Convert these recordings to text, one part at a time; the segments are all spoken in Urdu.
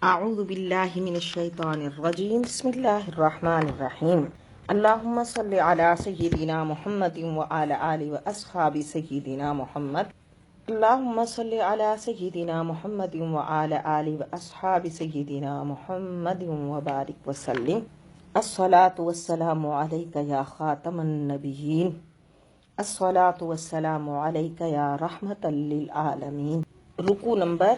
اعوذ باللہ من الشیطان الرجیم بسم اللہ الرحمن الرحیم اللہم صلی علی سیدنا محمد وعلی آلہ واصحاب سیدنا محمد اللہم صلی علی سیدنا محمد وعلی آلہ واصحاب سیدنا محمد وبارک وسلم الصلاة والسلام علیک یا خاتم النبیین الصلاة والسلام علیک یا رحمت للعالمین۔ رکوع نمبر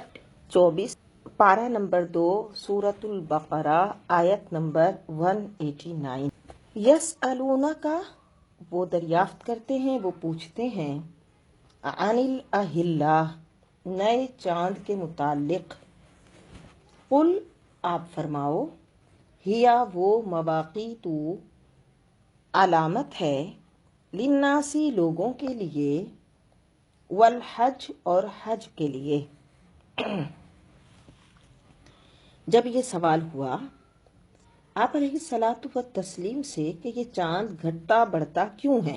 24، پارہ نمبر 2، سورۃ البقرہ، آیت نمبر 189۔ یسألونک، وہ دریافت کرتے ہیں، وہ پوچھتے ہیں، عن الاہلہ، نئے چاند کے متعلق۔ قل، آپ فرماؤ، ہیا وہ مواقیت، علامت ہے، للناسی، لوگوں کے لیے، والحج، اور حج کے لیے۔ جب یہ سوال ہوا آپ علیہ الصلاۃ والتسلیم سے کہ یہ چاند گھٹتا بڑھتا کیوں ہے،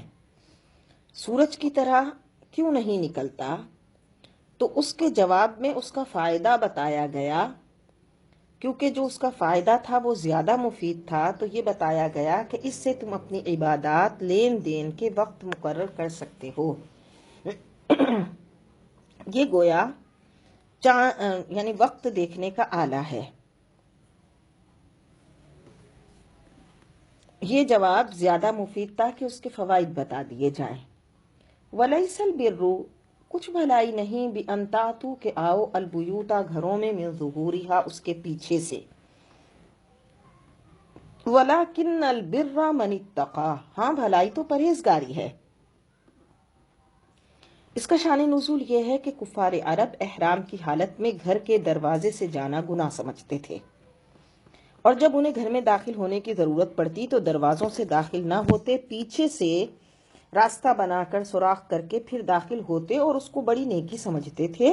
سورج کی طرح کیوں نہیں نکلتا، تو اس کے جواب میں اس کا فائدہ بتایا گیا، کیونکہ جو اس کا فائدہ تھا وہ زیادہ مفید تھا، تو یہ بتایا گیا کہ اس سے تم اپنی عبادات، لین دین کے وقت مقرر کر سکتے ہو۔ یہ گویا یعنی وقت دیکھنے کا آلہ ہے۔ یہ جواب زیادہ مفید تھا کہ اس کے فوائد بتا دیے جائیں۔ وَلَيْسَ الْبِرُّ، کچھ بھلائی نہیں، بِأَن تَأْتُوا، کہ آؤ، الْبُیُوتَ، گھروں میں، مِن ظُہُورِہَا، اس کے پیچھے سے، وَلَكِنَّ الْبِرَّ مَنِ اتَّقَىٰ، ہاں بھلائی تو پرہیزگاری ہے۔ اس کا شان نزول یہ ہے کہ کفار عرب احرام کی حالت میں گھر کے دروازے سے جانا گناہ سمجھتے تھے، اور جب انہیں گھر میں داخل ہونے کی ضرورت پڑتی تو دروازوں سے داخل نہ ہوتے، پیچھے سے راستہ بنا کر سوراخ کر کے پھر داخل ہوتے، اور اس کو بڑی نیکی سمجھتے تھے۔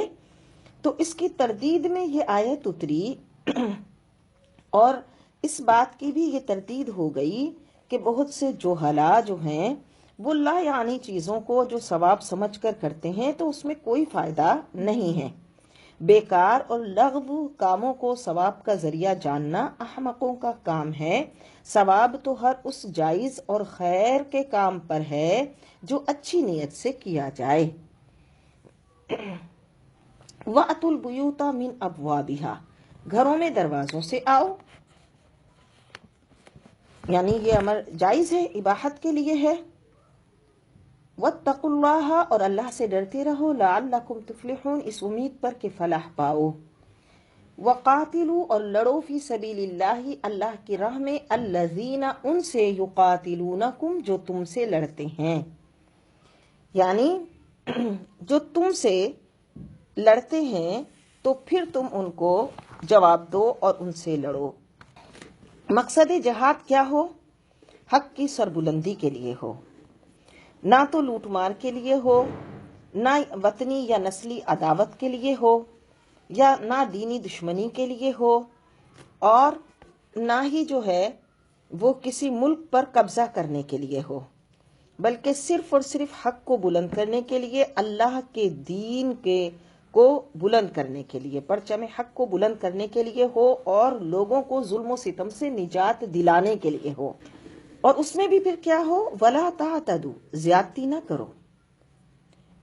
تو اس کی تردید میں یہ آیت اتری، اور اس بات کی بھی یہ تردید ہو گئی کہ بہت سے جوہلا جو ہیں وہ لا یعنی چیزوں کو جو ثواب سمجھ کر کرتے ہیں تو اس میں کوئی فائدہ نہیں ہے۔ بیکار اور لغو کاموں کو ثواب کا ذریعہ جاننا احمقوں کا کام ہے۔ ثواب تو ہر اس جائز اور خیر کے کام پر ہے جو اچھی نیت سے کیا جائے۔ وَأْتُوا الْبُيُوتَ مِنْ أَبْوَابِهَا، گھروں میں دروازوں سے آؤ، یعنی یہ امر جائز ہے، اباحت کے لیے ہے۔ وَاتَّقُوا اللَّهَ، اور اللہ سے ڈرتے رہو، لَعَلَّكُمْ تُفْلِحُونَ، اس امید پر کہ فلاح پاؤ۔ وَقَاتِلُوا، اور لڑو، فی سبیل اللہ، اللہ کی راہ میں، الَّذِينَ، ان سے، يُقَاتِلُونَكُمْ، جو تم سے لڑتے ہیں، یعنی جو تم سے لڑتے ہیں تو پھر تم ان کو جواب دو اور ان سے لڑو۔ مقصد جہاد کیا ہو؟ حق کی سربلندی کے لیے ہو، نہ تو لوٹ مار کے لیے ہو، نہ وطنی یا نسلی عداوت کے لیے ہو، یا نہ دینی دشمنی کے لیے ہو، اور نہ ہی جو ہے وہ کسی ملک پر قبضہ کرنے کے لیے ہو، بلکہ صرف اور صرف حق کو بلند کرنے کے لیے، اللہ کے دین کو بلند کرنے کے لیے، پرچم حق کو بلند کرنے کے لیے ہو، اور لوگوں کو ظلم و ستم سے نجات دلانے کے لیے ہو۔ اور اس میں بھی پھر کیا ہو؟ وَلَا تَعْتَدُوا، زیادتی نہ کرو،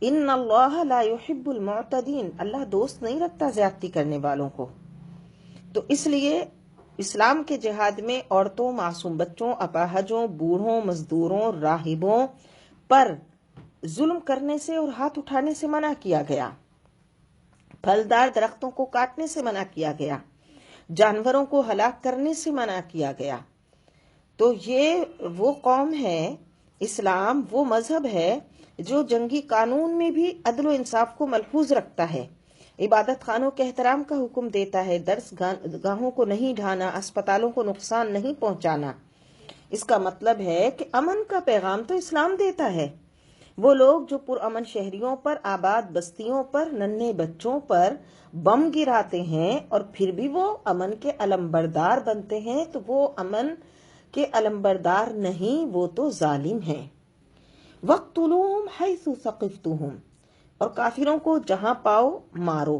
إِنَّ اللَّهَ لَا يُحِبُّ الْمُعْتَدِينَ، اللہ دوست نہیں رکھتا زیادتی کرنے والوں کو۔ تو اس لیے اسلام کے جہاد میں عورتوں، معصوم بچوں، اپاہجوں، بوڑھوں، مزدوروں، راہبوں پر ظلم کرنے سے اور ہاتھ اٹھانے سے منع کیا گیا، پھلدار درختوں کو کاٹنے سے منع کیا گیا، جانوروں کو ہلاک کرنے سے منع کیا گیا۔ تو یہ وہ قوم ہے، اسلام وہ مذہب ہے جو جنگی قانون میں بھی عدل و انصاف کو ملحوظ رکھتا ہے، عبادت خانوں کے احترام کا حکم دیتا ہے، درس گاہوں کو نہیں ڈھانا، اسپتالوں کو نقصان نہیں پہنچانا۔ اس کا مطلب ہے کہ امن کا پیغام تو اسلام دیتا ہے۔ وہ لوگ جو پرامن شہریوں پر، آباد بستیوں پر، ننھے بچوں پر بم گراتے ہیں اور پھر بھی وہ امن کے علمبردار بنتے ہیں، تو وہ امن کے علمبردار نہیں، وہ تو ظالم ہیں۔ وَاقْتُلُوهُمْ حَيْثُ ثَقِفْتُمُوهُمْ، اور کافروں کو جہاں پاؤ مارو۔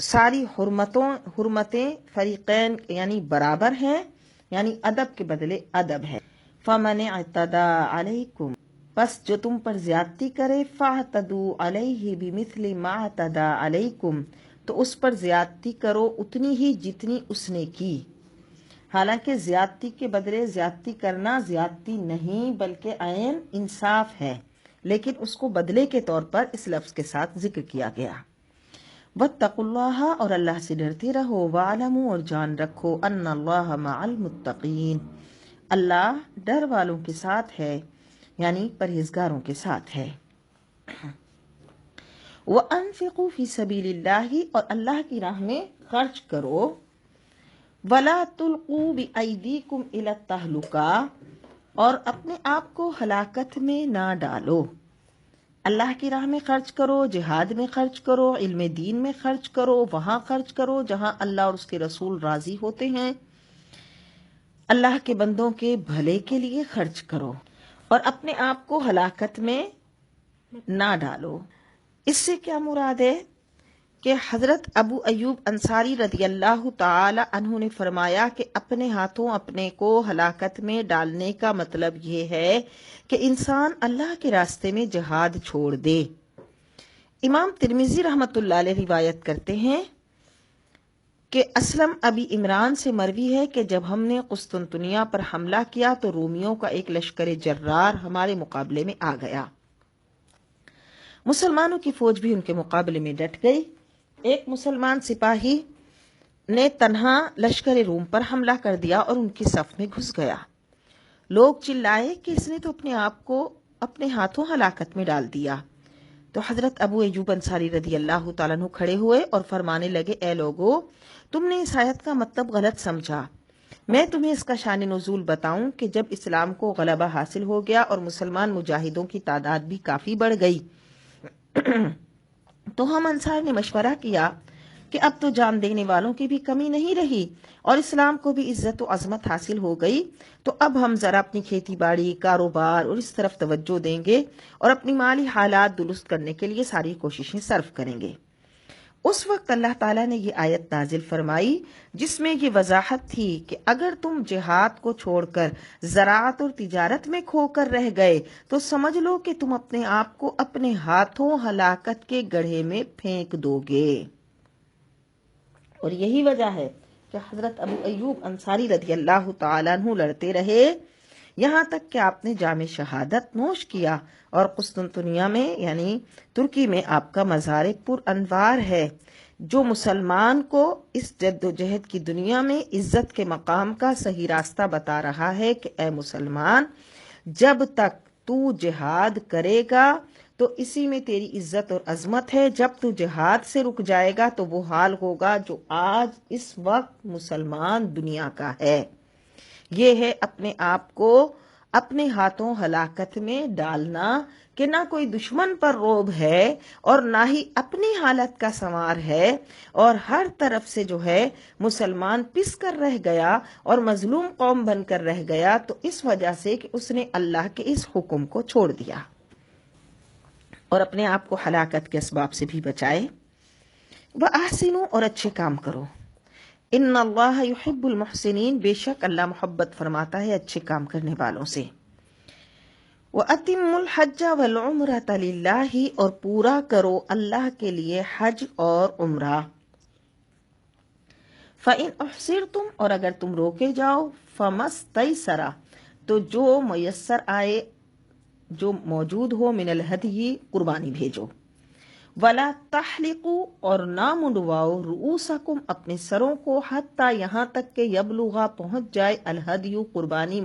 ساری حرمتیں فریقین یعنی برابر ہیں، یعنی ادب کے بدلے ادب ہے۔ فمن اعتدى علیکم، پس جو تم پر زیادتی کرے، فاعتدوا علیہ بمثل ما اعتدى علیکم، تو اس پر زیادتی کرو اتنی ہی جتنی اس نے کی۔ حالانکہ زیادتی کے بدلے زیادتی کرنا زیادتی نہیں بلکہ عین انصاف ہے، لیکن اس کو بدلے کے طور پر اس لفظ کے ساتھ ذکر کیا گیا۔ واتقوا اللہ، اور اللہ سے ڈرتے رہو، وَاعْلَمُوا، اور جان رکھو، ان اللہ مع المتقین، اللہ ڈر والوں کے ساتھ ہے، یعنی پرہیزگاروں کے ساتھ ہے۔ وَأَنفِقُوا فِي سَبِيلِ اللَّهِ، اور اللہ کی راہ میں خرچ کرو، وَلَا تُلْقُوا بِأَيْدِيكُمْ إِلَى التَّهْلُكَةِ، اور اپنے آپ کو ہلاکت میں نہ ڈالو۔ اللہ کی راہ میں خرچ کرو، جہاد میں خرچ کرو، علم دین میں خرچ کرو، وہاں خرچ کرو جہاں اللہ اور اس کے رسول راضی ہوتے ہیں، اللہ کے بندوں کے بھلے کے لیے خرچ کرو، اور اپنے آپ کو ہلاکت میں نہ ڈالو۔ اس سے کیا مراد ہے کہ حضرت ابو ایوب انصاری رضی اللہ تعالی عنہ نے فرمایا کہ اپنے ہاتھوں اپنے کو ہلاکت میں ڈالنے کا مطلب یہ ہے کہ انسان اللہ کے راستے میں جہاد چھوڑ دے۔ امام ترمذی رحمۃ اللہ علیہ روایت کرتے ہیں کہ اسلم ابی عمران سے مروی ہے کہ جب ہم نے قسطنطنیہ پر حملہ کیا تو رومیوں کا ایک لشکر جرار ہمارے مقابلے میں آ گیا۔ مسلمانوں کی فوج بھی ان کے مقابلے میں ڈٹ گئی۔ ایک مسلمان سپاہی نے تنہا لشکر روم پر حملہ کر دیا اور ان کی صف میں گھس گیا۔ لوگ چلائے کہ اس نے تو اپنے آپ کو اپنے ہاتھوں ہلاکت میں ڈال دیا۔ تو حضرت ابو ایوب انصاری رضی اللہ تعالیٰ عنہ کھڑے ہوئے اور فرمانے لگے، اے لوگو، تم نے اس آیت کا مطلب غلط سمجھا۔ میں تمہیں اس کا شان نزول بتاؤں کہ جب اسلام کو غلبہ حاصل ہو گیا اور مسلمان مجاہدوں کی تعداد بھی کافی بڑھ گئی تو ہم انصار نے مشورہ کیا کہ اب تو جان دینے والوں کی بھی کمی نہیں رہی اور اسلام کو بھی عزت و عظمت حاصل ہو گئی، تو اب ہم ذرا اپنی کھیتی باڑی، کاروبار اور اس طرف توجہ دیں گے اور اپنی مالی حالات درست کرنے کے لیے ساری کوششیں صرف کریں گے۔ اس وقت اللہ تعالیٰ نے یہ آیت نازل فرمائی جس میں یہ وضاحت تھی کہ اگر تم جہاد کو چھوڑ کر زراعت اور تجارت میں کھو کر رہ گئے تو سمجھ لو کہ تم اپنے آپ کو اپنے ہاتھوں ہلاکت کے گڑھے میں پھینک دو گے۔ اور یہی وجہ ہے کہ حضرت ابو ایوب انصاری رضی اللہ تعالیٰ عنہ لڑتے رہے یہاں تک کہ آپ نے جام شہادت نوش کیا، اور قسطنطنیہ میں یعنی ترکی میں آپ کا مزار پر انوار ہے، جو مسلمان کو اس جد و جہد کی دنیا میں عزت کے مقام کا صحیح راستہ بتا رہا ہے کہ اے مسلمان، جب تک تو جہاد کرے گا تو اسی میں تیری عزت اور عظمت ہے، جب تو جہاد سے رک جائے گا تو وہ حال ہوگا جو آج اس وقت مسلمان دنیا کا ہے۔ یہ ہے اپنے آپ کو اپنے ہاتھوں ہلاکت میں ڈالنا کہ نہ کوئی دشمن پر روب ہے اور نہ ہی اپنی حالت کا سنوار ہے، اور ہر طرف سے جو ہے مسلمان پس کر رہ گیا اور مظلوم قوم بن کر رہ گیا، تو اس وجہ سے کہ اس نے اللہ کے اس حکم کو چھوڑ دیا اور اپنے آپ کو ہلاکت کے اسباب سے بھی بچائے۔ وَأَحْسِنُوا، اور اچھے کام کرو، ان اللہ یحب المحسنین، بے شک اللہ محبت فرماتا ہے اچھے کام کرنے والوں سے۔ وَأَتِمُّوا الْحَجَّ وَالْعُمْرَةَ لِلَّهِ، اور پورا کرو اللہ کے لیے حج اور عمرہ۔ فَإِنْ أُحْصِرْتُمْ، اور اگر تم روکے جاؤ، فَمَا اسْتَيْسَرَ، تو جو میسر آئے، جو موجود ہو، من الہدی، قربانی بھیجو۔ وَلَا تَحْلِقُوا، اور نہ منڈواؤ، رؤوسکم، اپنے سروں کو، حتیٰ یہاں تک کہ یبلغ، پہنچ جائے، الہدی، قربانی،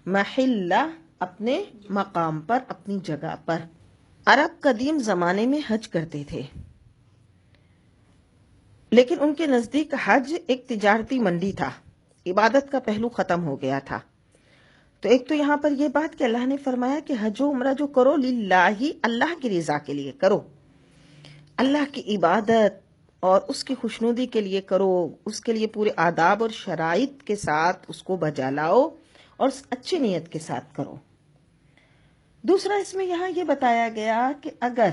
محلہ، اپنے مقام پر، اپنی جگہ پر۔ عرب قدیم زمانے میں حج کرتے تھے، لیکن ان کے نزدیک حج ایک تجارتی منڈی تھا، عبادت کا پہلو ختم ہو گیا تھا۔ تو ایک تو یہاں پر یہ بات کہ اللہ نے فرمایا کہ حج و عمرہ جو کرو للہ، اللہ کی رضا کے لیے کرو، اللہ کی عبادت اور اس کی خوشنودی کے لیے کرو، اس کے لیے پورے آداب اور شرائط کے ساتھ اس کو بجا لاؤ اور اچھی نیت کے ساتھ کرو۔ دوسرا اس میں یہاں یہ بتایا گیا کہ اگر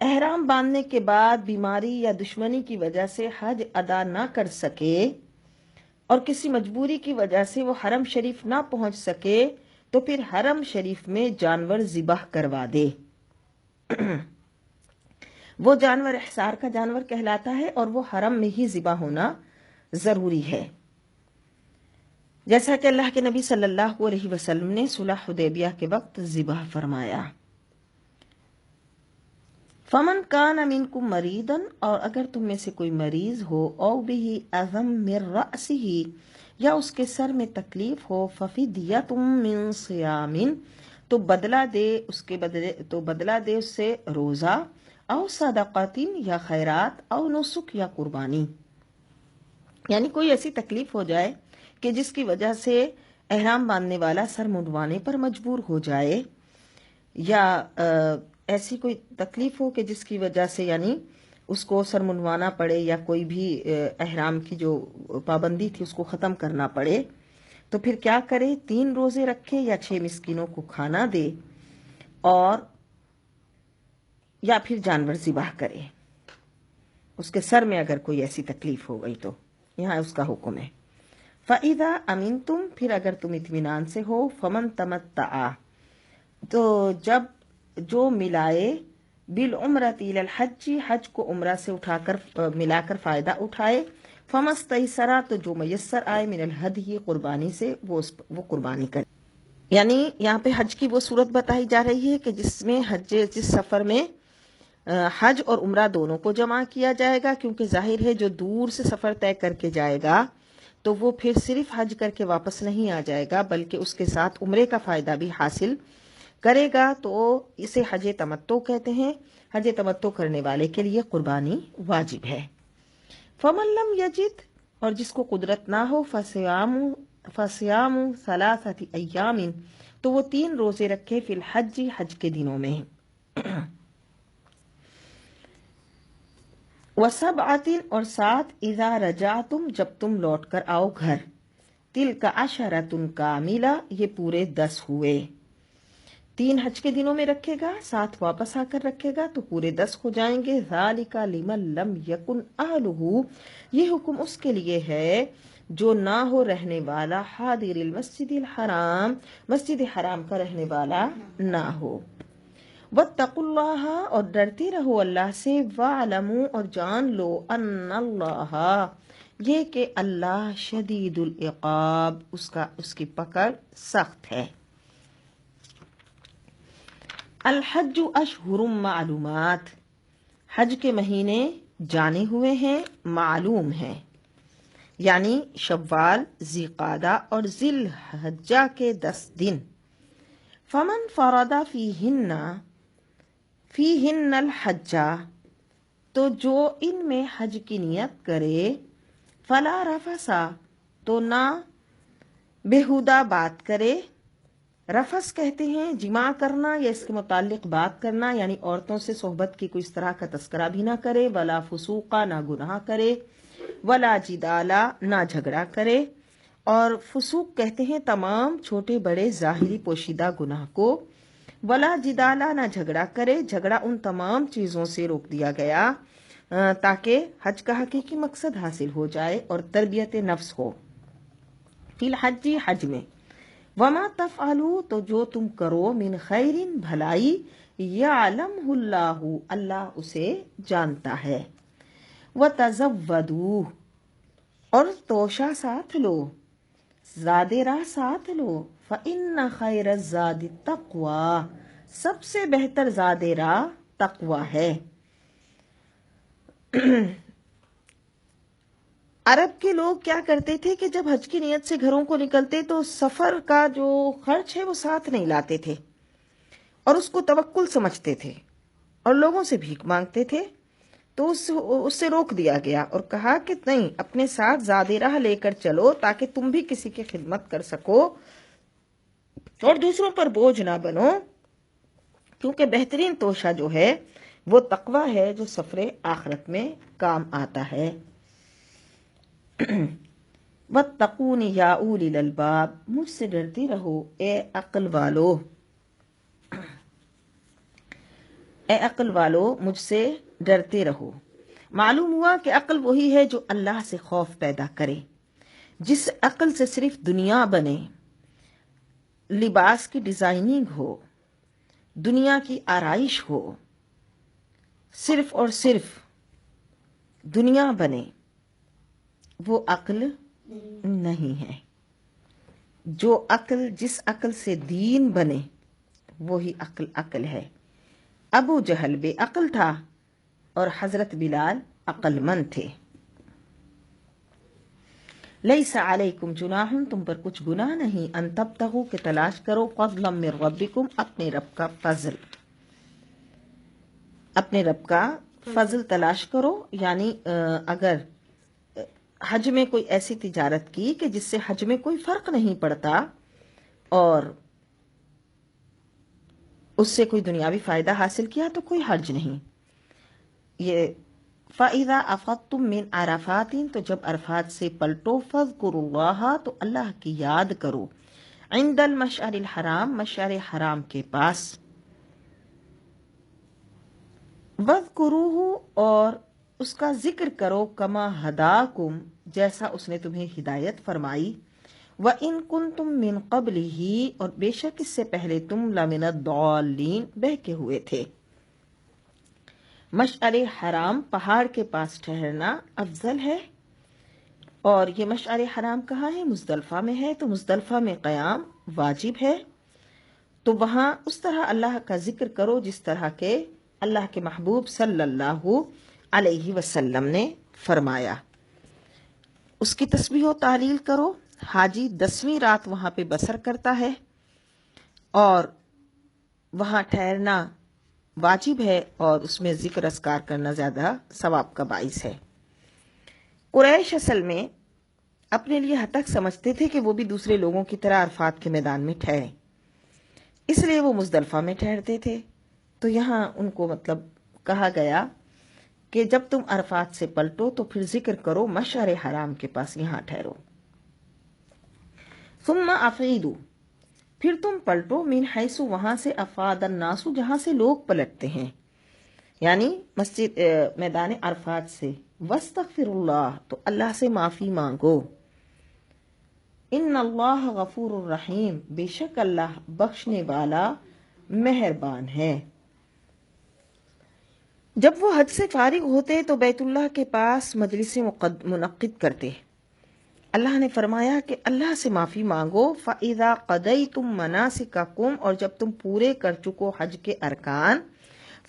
احرام باندھنے کے بعد بیماری یا دشمنی کی وجہ سے حج ادا نہ کر سکے اور کسی مجبوری کی وجہ سے وہ حرم شریف نہ پہنچ سکے تو پھر حرم شریف میں جانور ذبح کروا دے۔ وہ جانور احصار کا جانور کہلاتا ہے اور وہ حرم میں ہی ذبح ہونا ضروری ہے، جیسا کہ اللہ کے نبی صلی اللہ علیہ وسلم نے صلح حدیبیہ کے وقت ذبح فرمایا۔ فمن کان منکم مریضا، اور اگر تم میں سے کوئی مریض ہو، او بہ اذم من رأسہ، یا اس کے سر میں تکلیف ہو، ففدیۃ من صیام، تو بدلہ دے اس سے روزہ، او صدقۃ، یا خیرات، او نسک، یا قربانی۔ یعنی کوئی ایسی تکلیف ہو جائے کہ جس کی وجہ سے احرام باندھنے والا سر منڈوانے پر مجبور ہو جائے، یا ایسی کوئی تکلیف ہو کہ جس کی وجہ سے یعنی اس کو سر منڈوانا پڑے، یا کوئی بھی احرام کی جو پابندی تھی اس کو ختم کرنا پڑے، تو پھر کیا کرے؟ 3 روزے رکھے یا 6 مسکینوں کو کھانا دے، اور یا پھر جانور ذبح کرے اس کے سر میں اگر کوئی ایسی تکلیف ہو گئی تو۔ یہاں اس کا حکم ہے۔ فَإِذَا أَمِنْتُمْ، پھر اگر تم اطمینان سے ہو، فَمَنْ تَمَتَّعَ، تو جب جو ملائے، بالعمرۃ الی الحج، حج کو عمرہ سے اٹھا کر ملا کر فائدہ اٹھائے، فمستیسر، تو جو میسر آئے، من الہدی، قربانی سے، وہ قربانی کرے۔ یعنی یہاں پہ حج کی وہ صورت بتائی جا رہی ہے کہ جس سفر میں حج اور عمرہ دونوں کو جمع کیا جائے گا، کیونکہ ظاہر ہے جو دور سے سفر طے کر کے جائے گا تو وہ پھر صرف حج کر کے واپس نہیں آ جائے گا، بلکہ اس کے ساتھ عمرے کا فائدہ بھی حاصل کرے گا، تو اسے حج تمتع کہتے ہیں۔ حج تمتع کرنے والے کے لیے قربانی واجب ہے۔ فمن لم یجد، اور جس کو قدرت نہ ہو، فصیام 3 ایام، تو وہ 3 روزے رکھے، فی الحج، حج کے دنوں میں، وسبعۃ، اور 7 اذا رجعتم، جب تم لوٹ کر آؤ گھر، تلک عشرۃ کاملہ، یہ پورے 10 ہوئے۔ 3 حج کے دنوں میں رکھے گا، 7 واپس آ کر رکھے گا، تو پورے 10 ہو جائیں گے۔ ذالک لمن لم یکن اہلہ، یہ حکم اس کے لیے ہے جو نہ ہو رہنے والا، حاضر المسجد الحرام، مسجد حرام کا رہنے والا نہ ہو۔ واتقوا اللہ، اور ڈرتے رہو اللہ سے، وَاعْلَمُوا، اور جان لو، ان اللہ، یہ کہ اللہ شدید العقاب، اس کی پکڑ سخت ہے۔ الحج اشہر معلومات، حج کے مہینے جانے ہوئے ہیں، معلوم ہیں، یعنی شوال، ذی قعدہ اور ذی الحجہ کے 10 دن۔ فمن فرض فیہن الحج، تو جو ان میں حج کی نیت کرے، فلا رفث، تو نہ بےہودہ بات کرے۔ رفث کہتے ہیں جماع کرنا یا اس کے متعلق بات کرنا، یعنی عورتوں سے صحبت کی کوئی اس طرح کا تذکرہ بھی نہ کرے، ولا فسوقا، نہ گناہ کرے، ولا جدالا، نہ جھگڑا کرے۔ اور فسوق کہتے ہیں تمام چھوٹے بڑے ظاہری پوشیدہ گناہ کو، ولا جدالا، نہ جھگڑا کرے۔ جھگڑا ان تمام چیزوں سے روک دیا گیا تاکہ حج کا حقیقی مقصد حاصل ہو جائے اور تربیت نفس ہو۔ فی الحج، حج میں، وما تفعلوا، تو جو تم کرو، من خیر، بھلائی، یعلمہ اللہ، اللہ اسے جانتا ہے۔ وتزودوا، اور توشہ ساتھ لو، زاد راہ ساتھ لو، فإن خیر الزاد التقوی، سب سے بہتر زاد راہ تقوی ہے۔ عرب کے لوگ کیا کرتے تھے کہ جب حج کی نیت سے گھروں کو نکلتے تو سفر کا جو خرچ ہے وہ ساتھ نہیں لاتے تھے، اور اس کو توکل سمجھتے تھے، اور لوگوں سے بھیک مانگتے تھے۔ تو اس سے روک دیا گیا اور کہا کہ نہیں، اپنے ساتھ زاد راہ لے کر چلو تاکہ تم بھی کسی کی خدمت کر سکو اور دوسروں پر بوجھ نہ بنو، کیونکہ بہترین توشہ جو ہے وہ تقوی ہے جو سفر آخرت میں کام آتا ہے۔ واتقون یا اولی الالباب، مجھ سے ڈرتی رہو اے عقل والو۔ اے عقل والو مجھ سے ڈرتے رہو۔ معلوم ہوا کہ عقل وہی ہے جو اللہ سے خوف پیدا کرے۔ جس عقل سے صرف دنیا بنے، لباس کی ڈیزائننگ ہو، دنیا کی آرائش ہو، صرف اور صرف دنیا بنے، وہ عقل نہیں ہے۔ جو عقل، جس عقل سے دین بنے، وہی عقل ہے۔ ابو جہل بے عقل تھا اور حضرت بلال عقل مند تھے۔ لیس علیکم جناح، تم پر کچھ گناہ نہیں، ان تبتغوا کہ تلاش کرو، فضلا من ربکم، اپنے رب کا فضل، اپنے رب کا فضل تلاش کرو۔ یعنی اگر حج میں کوئی ایسی تجارت کی کہ جس سے حج میں کوئی فرق نہیں پڑتا اور اس سے کوئی دنیاوی فائدہ حاصل کیا تو کوئی حرج نہیں۔ یہ فَإِذَا أَفَضْتُم مِّنْ عَرَفَاتٍ، تو جب عرفات سے پلٹو، فَاذْكُرُوا اللَّهَ، تو اللہ کی یاد کرو، عند المشعر الحرام، مشعر حرام کے پاس، وَاذْكُرُوهُ، اور اس کا ذکر کرو، کما ہداکم، جیسا اس نے تمہیں ہدایت فرمائی، وَإِن كُنتُم مِّن قَبْلِهِ، اور بے شک اس سے پہلے تم لَمِنَ الضَّالِّينَ، بہکے ہوئے تھے۔ مشعر حرام پہاڑ کے پاس ٹھہرنا افضل ہے، اور یہ مشعر حرام کہاں ہے؟ مزدلفہ میں ہے، تو مزدلفہ میں قیام واجب ہے، تو وہاں اس طرح اللہ کا ذکر کرو جس طرح کے اللہ کے محبوب صلی اللہ علیہ وسلم نے فرمایا۔ اس کی تسبیح و تعلیل کرو۔ حاجی 10ویں رات وہاں پہ بسر کرتا ہے اور وہاں ٹھہرنا واجب ہے، اور اس میں ذکر اذکار کرنا زیادہ ثواب کا باعث ہے۔ قریش اصل میں اپنے لیے ہتک سمجھتے تھے کہ وہ بھی دوسرے لوگوں کی طرح عرفات کے میدان میں ٹھہریں، اس لیے وہ مزدلفہ میں ٹھہرتے تھے۔ تو یہاں ان کو کہا گیا کہ جب تم عرفات سے پلٹو تو پھر ذکر کرو، مشعر حرام کے پاس یہاں ٹھہرو۔ ثم افیدوا، پھر تم پلٹو، من حیث، وہاں سے، افاد الناس، جہاں سے لوگ پلٹتے ہیں، یعنی مسجد میدان عرفات سے، واستغفر اللہ، تو اللہ سے معافی مانگو، ان اللہ غفور الرحیم، بے شک اللہ بخشنے والا مہربان ہے۔ جب وہ حج سے فارغ ہوتے تو بیت اللہ کے پاس مجلس منعقد کرتے۔ اللہ نے فرمایا کہ اللہ سے معافی مانگو، فَإِذَا قَضَيْتُم مَنَاسِكَكُمْ، اور جب تم پورے کر چکو حج کے ارکان،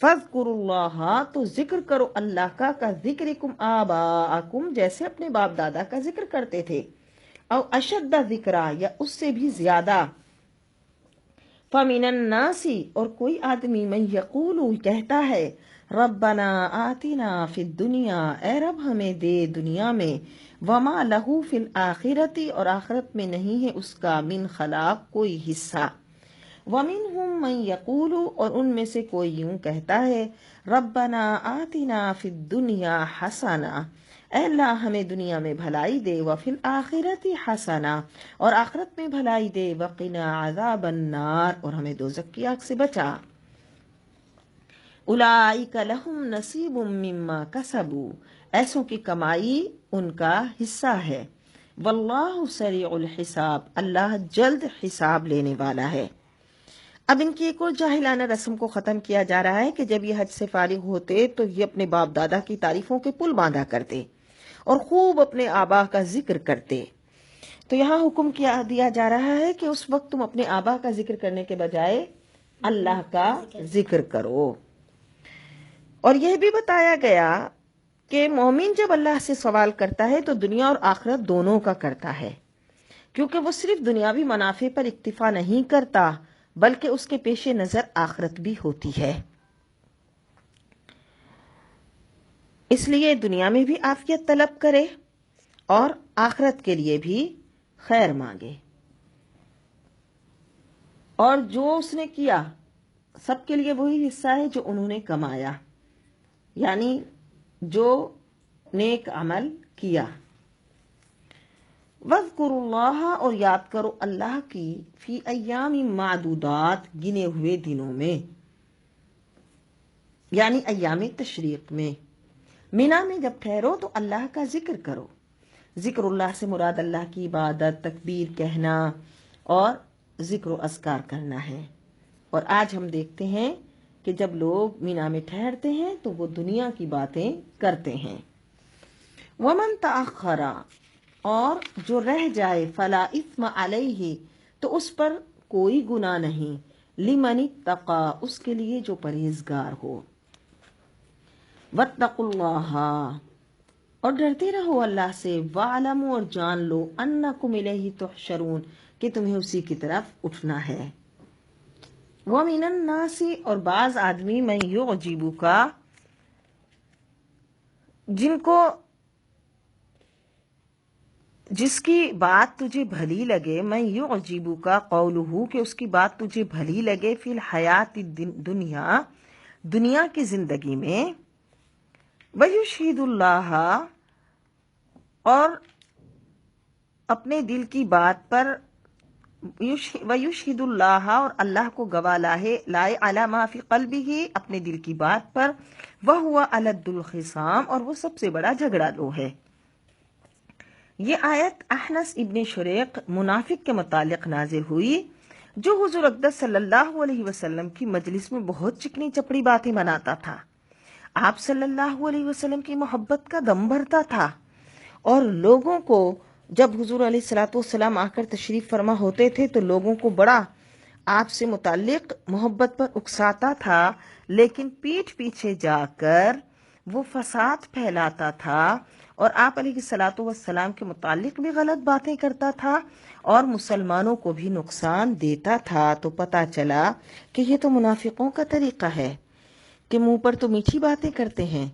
فَاذْكُرُوا اللَّهَ، تو ذکر کرو اللہ کا، ذکرکم آباءکم، جیسے اپنے باپ دادا کا ذکر کرتے تھے، او اشد ذکرا، یا اس سے بھی زیادہ، فَمِنَ النَّاسِ، اور کوئی آدمی، من یقول، کہتا ہے، ربنا آتنا فی الدنیا، اے رب ہمیں دے دنیا میں، وما لہو فی الآخرۃ، اور آخرت میں نہیں ہے اس کا، من خلاق، کوئی حصہ، ومنہم من یقول، اور ان میں سے کوئی یوں کہتا ہے، ربنا آتنا فی الدنیا حسنہ، اے اللہ ہمیں دنیا میں بھلائی دے، وفی الآخرۃ حسنہ، اور آخرت میں بھلائی دے، وقنا عذاب النار، اور ہمیں دوزخ کی آگ سے بچا۔ اولئک لہم نصیب مما کسبوا، ایسوں کی کمائی ان کا حصہ ہے، واللہ سریع الحساب، اللہ جلد حساب لینے والا ہے۔ اب ان کی ایک اور جاہلانہ رسم کو ختم کیا جا رہا ہے کہ جب یہ حج سے فارغ ہوتے تو یہ اپنے باپ دادا کی تعریفوں کے پل باندھا کرتے اور خوب اپنے آبا کا ذکر کرتے۔ تو یہاں حکم دیا جا رہا ہے کہ اس وقت تم اپنے آبا کا ذکر کرنے کے بجائے اللہ کا ذکر کرو۔ اور یہ بھی بتایا گیا کہ مومن جب اللہ سے سوال کرتا ہے تو دنیا اور آخرت دونوں کا کرتا ہے، کیونکہ وہ صرف دنیاوی منافع پر اکتفا نہیں کرتا بلکہ اس کے پیش نظر آخرت بھی ہوتی ہے۔ اس لیے دنیا میں بھی عافیت طلب کرے اور آخرت کے لیے بھی خیر مانگے، اور جو اس نے کیا سب کے لیے وہی حصہ ہے جو انہوں نے کمایا، یعنی جو نیک عمل کیا۔ وَاذْكُرُوا اللَّهَ، اور یاد کرو اللہ کی، فی ایام معدودات، گنے ہوئے دنوں میں، یعنی ایام تشریق میں۔ مینا میں جب ٹھہرو تو اللہ کا ذکر کرو۔ ذکر اللہ سے مراد اللہ کی عبادت، تکبیر کہنا اور ذکر و اذکار کرنا ہے۔ اور آج ہم دیکھتے ہیں کہ جب لوگ مینا میں ٹھہرتے ہیں تو وہ دنیا کی باتیں کرتے ہیں۔ ومن تأخر، اور جو رہ جائے، فلا اثم علیہ، تو اس پر کوئی گناہ نہیں، لمن اتقی، اس کے لیے جو پرہیزگار ہو۔ واتقوا اللہ، اور ڈرتے رہو اللہ سے، وَاعْلَمُوا، اور جان لو، انکم الیہ تحشرون، کہ تمہیں اسی کی طرف اٹھنا ہے۔ وَمِنَ النَّاسِ، اور بعض آدمی، مَن يُعْجِبُکَ، جس کی بات تجھے بھلی لگے، مَن يُعْجِبُکَ قَوْلُهُ، کہ اس کی بات تجھے بھلی لگے، فی الحیات دنیا، دنیا کی زندگی میں، وَيُشْهِدُ اللَّهَ، اور اپنے دل کی بات پر، وَيُشْهِدُ اللَّهَ، اور اللہ کو گواہ لائے، عَلَى مَا فِي قَلْبِهِ، اپنے دل کی بات پر، وَهُوَ أَلَدُّ الْخِصَامِ، اور وہ سب سے بڑا جھگڑا لو ہے۔ یہ آیت احنس ابن شریق منافق کے متعلق نازل ہوئی، جو حضور اقدس صلی اللہ علیہ وسلم کی مجلس میں بہت چکنی چپڑی باتیں بناتا تھا، آپ صلی اللہ علیہ وسلم کی محبت کا دم بھرتا تھا، اور لوگوں کو جب حضور علیہ الصلوۃ والسلام آ کر تشریف فرما ہوتے تھے تو لوگوں کو بڑا آپ سے متعلق محبت پر اکساتا تھا، لیکن پیٹھ پیچھے جا کر وہ فساد پھیلاتا تھا، اور آپ علیہ الصلوۃ والسلام کے متعلق بھی غلط باتیں کرتا تھا، اور مسلمانوں کو بھی نقصان دیتا تھا۔ تو پتہ چلا کہ یہ تو منافقوں کا طریقہ ہے کہ منہ پر تو میٹھی باتیں کرتے ہیں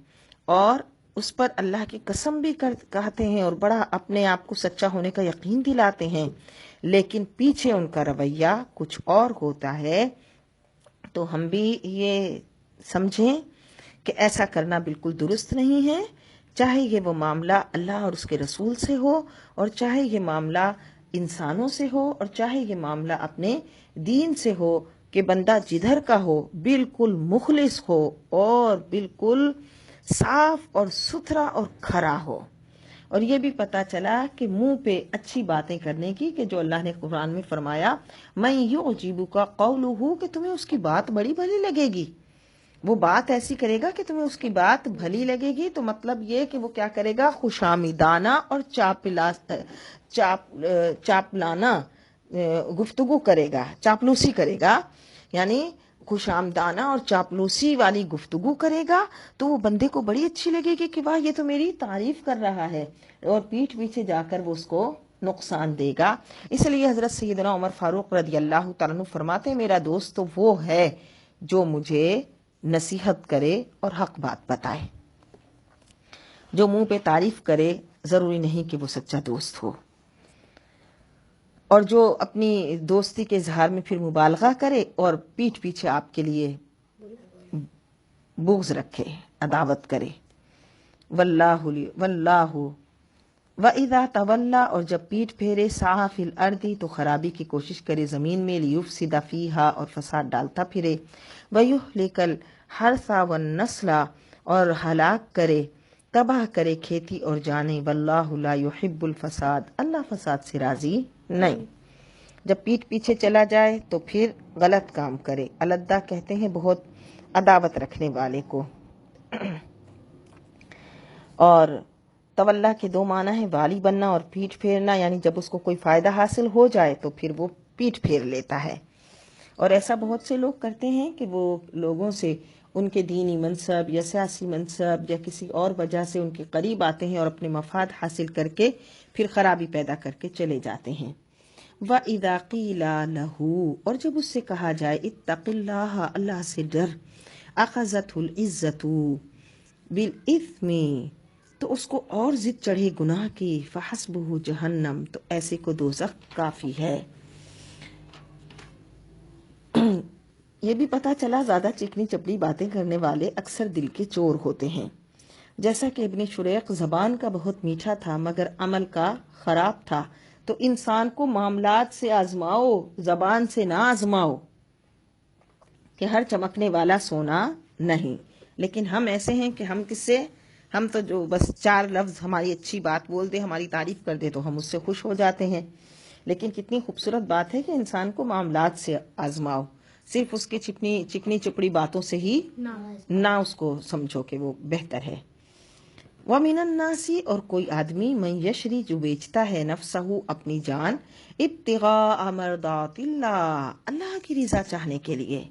اور اس پر اللہ کی قسم بھی کہتے ہیں، اور بڑا اپنے آپ کو سچا ہونے کا یقین دلاتے ہیں، لیکن پیچھے ان کا رویہ کچھ اور ہوتا ہے۔ تو ہم بھی یہ سمجھیں کہ ایسا کرنا بالکل درست نہیں ہے، چاہے یہ وہ معاملہ اللہ اور اس کے رسول سے ہو، اور چاہے یہ معاملہ انسانوں سے ہو، اور چاہے یہ معاملہ اپنے دین سے ہو، کہ بندہ جدھر کا ہو بالکل مخلص ہو اور بالکل صاف اور ستھرا اور کھرا ہو۔ اور یہ بھی پتا چلا کہ منہ پہ اچھی باتیں کرنے کی، کہ جو اللہ نے قرآن میں فرمایا، مَن يُعْجِبُکَ قَوْلُهُ، کہ تمہیں اس کی بات بڑی بھلی لگے گی، وہ بات ایسی کرے گا کہ تمہیں اس کی بات بھلی لگے گی۔ تو مطلب یہ کہ وہ کیا کرے گا، خوشامدانہ اور چاپلانہ گفتگو کرے گا، چاپلوسی کرے گا، یعنی خوش آمدانہ اور چاپلوسی والی گفتگو کرے گا، تو وہ بندے کو بڑی اچھی لگے گی کہ واہ یہ تو میری تعریف کر رہا ہے، اور پیٹھ پیچھے جا کر وہ اس کو نقصان دے گا۔ اس لیے حضرت سیدنا عمر فاروق رضی اللہ تعالیٰ عنہ فرماتے ہیں، میرا دوست تو وہ ہے جو مجھے نصیحت کرے اور حق بات بتائے۔ جو منہ پہ تعریف کرے ضروری نہیں کہ وہ سچا دوست ہو، اور جو اپنی دوستی کے اظہار میں پھر مبالغہ کرے اور پیٹھ پیچھے آپ کے لیے بغض رکھے، عداوت کرے۔ واللہ وَإِذَا تَوَلَّى، اور جب پیٹھ پھیرے، سعیٰ فی الارض، تو خرابی کی کوشش کرے زمین میں، لیفسد فیہا، اور فساد ڈالتا پھرے، ویہلک الحرث والنسل، اور ہلاک کرے، تباہ کرے کھیتی اور جانیں، واللہ لا یحب الفساد، اللہ فساد سے راضی نہیں۔ جب پیٹھ پیچھے چلا جائے تو پھر غلط کام کرے، الدہ کہتے ہیں بہت عداوت رکھنے والے کو۔ اور تولا کے دو معنی ہیں، والی بننا اور پیٹھ پھیرنا، یعنی جب اس کو کوئی فائدہ حاصل ہو جائے تو پھر وہ پیٹھ پھیر لیتا ہے۔ اور ایسا بہت سے لوگ کرتے ہیں کہ وہ لوگوں سے ان کے دینی منصب یا سیاسی منصب یا کسی اور وجہ سے ان کے قریب آتے ہیں اور اپنے مفاد حاصل کر کے پھر خرابی پیدا کر کے چلے جاتے ہیں۔ وَإِذَا قِيلَ لَهُ، اور جب اس سے کہا جائے اتق اللہ، اللہ سے ڈر، اخذتہ العزت بالإثم، تو اس کو اور ضد چڑھے گناہ کی، فحسبہ جہنم، تو ایسے کو دوزخ کافی ہے۔ یہ بھی پتہ چلا زیادہ چکنی چپڑی باتیں کرنے والے اکثر دل کے چور ہوتے ہیں، جیسا کہ ابن شریق زبان کا بہت میٹھا تھا مگر عمل کا خراب تھا۔ تو انسان کو معاملات سے آزماؤ، زبان سے نہ آزماؤ، کہ ہر چمکنے والا سونا نہیں۔ لیکن ہم ایسے ہیں کہ ہم تو جو بس چار لفظ ہماری اچھی بات بول دے، ہماری تعریف کر دے تو ہم اس سے خوش ہو جاتے ہیں. لیکن کتنی خوبصورت بات ہے کہ انسان کو معاملات سے آزماؤ، صرف اس کی چکنی چپڑی باتوں سے ہی نہ اس کو سمجھو کہ وہ بہتر ہے. وَمِنَ النَّاسِ اور کوئی آدمی مَن یشری جو بیچتا ہے نفسہ اپنی جان ابتغاء مرضات اللہ اللہ کی رضا چاہنے کے لیے.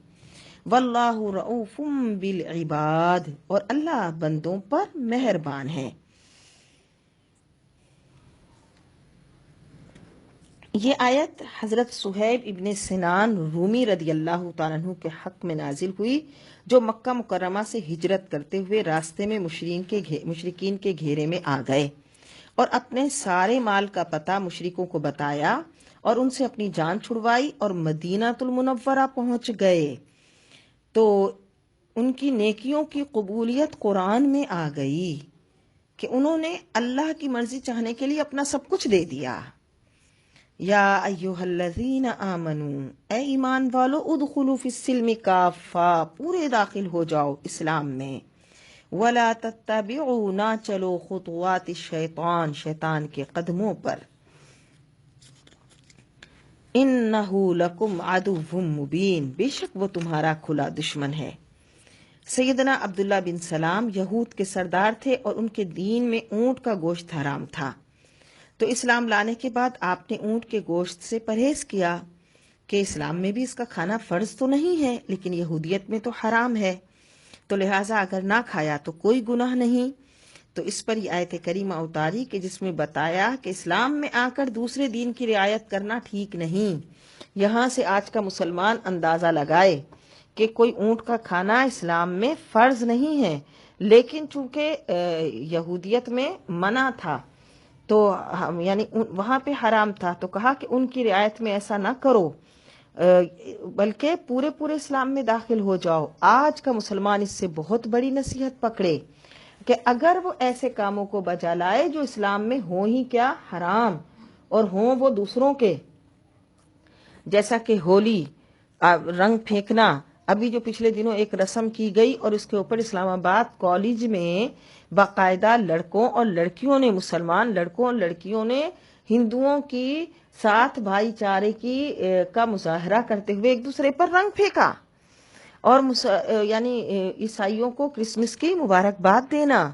واللہ رؤوف بالعباد اور اللہ بندوں پر مہربان ہے. یہ آیت حضرت صہیب ابن سنان رومی رضی اللہ تعالیٰ عنہ کے حق میں نازل ہوئی، جو مکہ مکرمہ سے ہجرت کرتے ہوئے راستے میں مشرکین کے گھیرے میں آ گئے اور اپنے سارے مال کا پتہ مشرکوں کو بتایا اور ان سے اپنی جان چھڑوائی اور مدینہ المنورہ پہنچ گئے. تو ان کی نیکیوں کی قبولیت قرآن میں آ گئی کہ انہوں نے اللہ کی مرضی چاہنے کے لیے اپنا سب کچھ دے دیا. یا ایھا الذین آمنو اے ایمان والو ادخلوا فی السلم کافہ پورے داخل ہو جاؤ اسلام میں. ولا تتبعوا نہ چلو خطوات الشیطان شیطان کے قدموں پر. انہ لکم عدو مبین بے شک وہ تمہارا کھلا دشمن ہے. سیدنا عبداللہ بن سلام یہود کے سردار تھے اور ان کے دین میں اونٹ کا گوشت حرام تھا. تو اسلام لانے کے بعد آپ نے اونٹ کے گوشت سے پرہیز کیا کہ اسلام میں بھی اس کا کھانا فرض تو نہیں ہے لیکن یہودیت میں تو حرام ہے، تو لہٰذا اگر نہ کھایا تو کوئی گناہ نہیں. تو اس پر یہ آیت کریمہ اتاری کہ جس میں بتایا کہ اسلام میں آ کر دوسرے دین کی رعایت کرنا ٹھیک نہیں. یہاں سے آج کا مسلمان اندازہ لگائے کہ کوئی اونٹ کا کھانا اسلام میں فرض نہیں ہے، لیکن چونکہ یہودیت میں منع تھا تو یعنی وہاں پہ حرام تھا، تو کہا کہ ان کی رعایت میں ایسا نہ کرو بلکہ پورے اسلام میں داخل ہو جاؤ. آج کا مسلمان اس سے بہت بڑی نصیحت پکڑے کہ اگر وہ ایسے کاموں کو بجا لائے جو اسلام میں ہوں ہی کیا حرام، اور ہوں وہ دوسروں کے، جیسا کہ ہولی، رنگ پھینکنا. ابھی جو پچھلے دنوں ایک رسم کی گئی اور اس کے اوپر اسلام آباد کالج میں باقاعدہ لڑکوں اور لڑکیوں نے، مسلمان لڑکوں اور لڑکیوں نے ہندوؤں کی ساتھ بھائی چارے کا مظاہرہ کرتے ہوئے ایک دوسرے پر رنگ پھینکا اور یعنی عیسائیوں کو کرسمس کی مبارکباد دینا،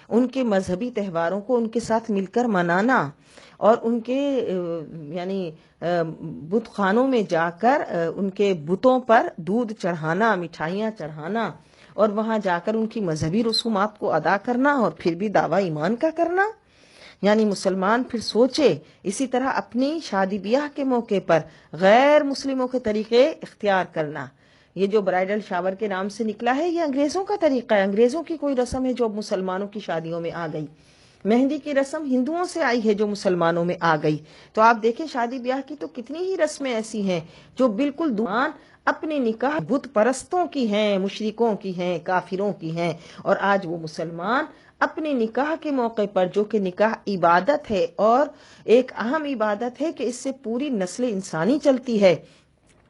ان کے مذہبی تہواروں کو ان کے ساتھ مل کر منانا اور ان کے یعنی بت خانوں میں جا کر ان کے بتوں پر دودھ چڑھانا، مٹھائیاں چڑھانا اور وہاں جا کر ان کی مذہبی رسومات کو ادا کرنا اور پھر بھی دعویٰ ایمان کا کرنا. یعنی مسلمان پھر سوچے. اسی طرح اپنی شادی بیاہ کے موقع پر غیر مسلموں کے طریقے اختیار کرنا. یہ جو برائیڈل شاور کے نام سے نکلا ہے یہ انگریزوں کا طریقہ ہے، انگریزوں کی کوئی رسم ہے جو مسلمانوں کی شادیوں میں آ گئی. مہندی کی رسم ہندوؤں سے آئی ہے جو مسلمانوں میں آ گئی. تو آپ دیکھیں شادی بیاہ کی تو کتنی ہی رسمیں ایسی ہیں جو بالکل اپنے نکاح بت پرستوں کی ہیں، مشرکوں کی ہیں، کافروں کی ہیں. اور آج وہ مسلمان اپنے نکاح کے موقع پر، جو کہ نکاح عبادت ہے اور ایک اہم عبادت ہے کہ اس سے پوری نسل انسانی چلتی ہے،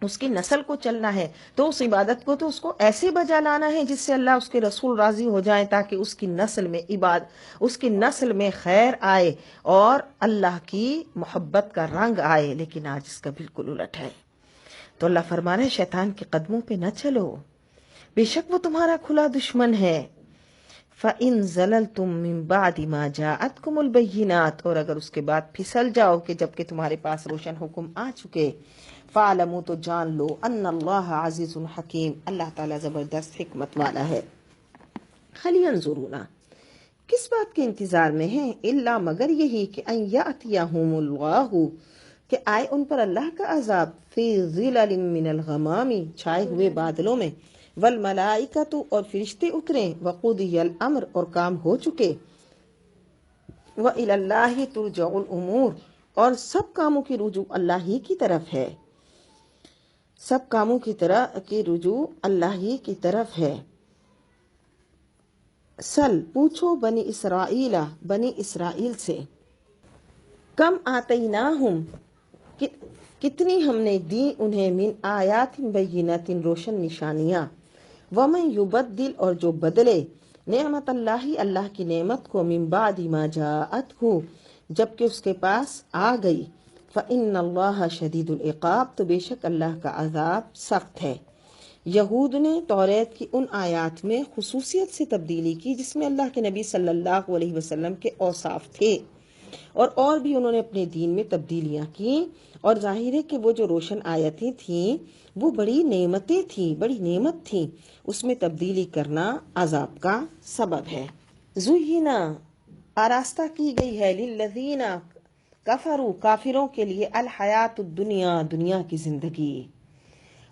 اس کی نسل کو چلنا ہے، تو اس عبادت کو تو اس کو ایسے بجا لانا ہے جس سے اللہ اس کے رسول راضی ہو جائیں تاکہ اس کی نسل میں خیر آئے اور اللہ کی محبت کا رنگ آئے. لیکن آج اس کا بالکل الٹ ہے. تو اللہ فرما رہے شیطان کے قدموں پہ نہ چلو، بے شک وہ تمہارا کھلا دشمن ہے. فَإِن زَلَلْتُم مِّن بَعْدِ مَا جَاءَتْكُمُ الْبَيِّنَاتُ اور اگر اس کے بعد پھسل جاؤ کہ جب کہ تمہارے پاس روشن حکم آ چکے، فَاعْلَمُوا تو جان لو ان اللہ عزیز حکیم اللہ تعالیٰ زبردست حکمت والا ہے. هَلْ يَنظُرُونَ کس بات کے انتظار میں ہیں، الا مگر یہی کہ ان یاتیہم اللہ کہ آئے ان پر اللہ کا عذاب، فی ظلال من الغمام چھائے ہوئے بادلوں میں، والملائکۃ اور فرشتے اتریں، وقضی الامر اور کام ہو چکے، وإلی اللہ ترجع الامور اور سب کاموں کی رجوع اللہ ہی کی طرف ہے، سب کاموں کی رجوع اللہ ہی کی طرف ہے. سل پوچھو بنی اسرائیل سے، کم آتیناہم کتنی ہم نے دی انہیں من آیات بینات روشن نشانیاں، ومن یبدل اور جو بدلے نعمت اللہ اللہ کی نعمت کو من بعد ما جاءتہ جب کہ اس کے پاس آ گئی فإن اللہ شدید العقاب تو بے شک اللہ کا عذاب سخت ہے۔ یہود نے توریت کی ان آیات میں خصوصیت سے تبدیلی کی جس میں اللہ کے نبی صلی اللہ علیہ وسلم کے اوصاف تھے، اور بھی انہوں نے اپنے دین میں تبدیلیاں کی، اور ظاہر ہے کہ وہ جو روشن آیتیں تھیں وہ بڑی نعمتیں تھیں، بڑی نعمت تھیں، اس میں تبدیلی کرنا عذاب کا سبب ہے۔ زینا آراستہ کی گئی ہے للذین کفروا کافروں کے لیے الحیات الدنیا دنیا کی زندگی،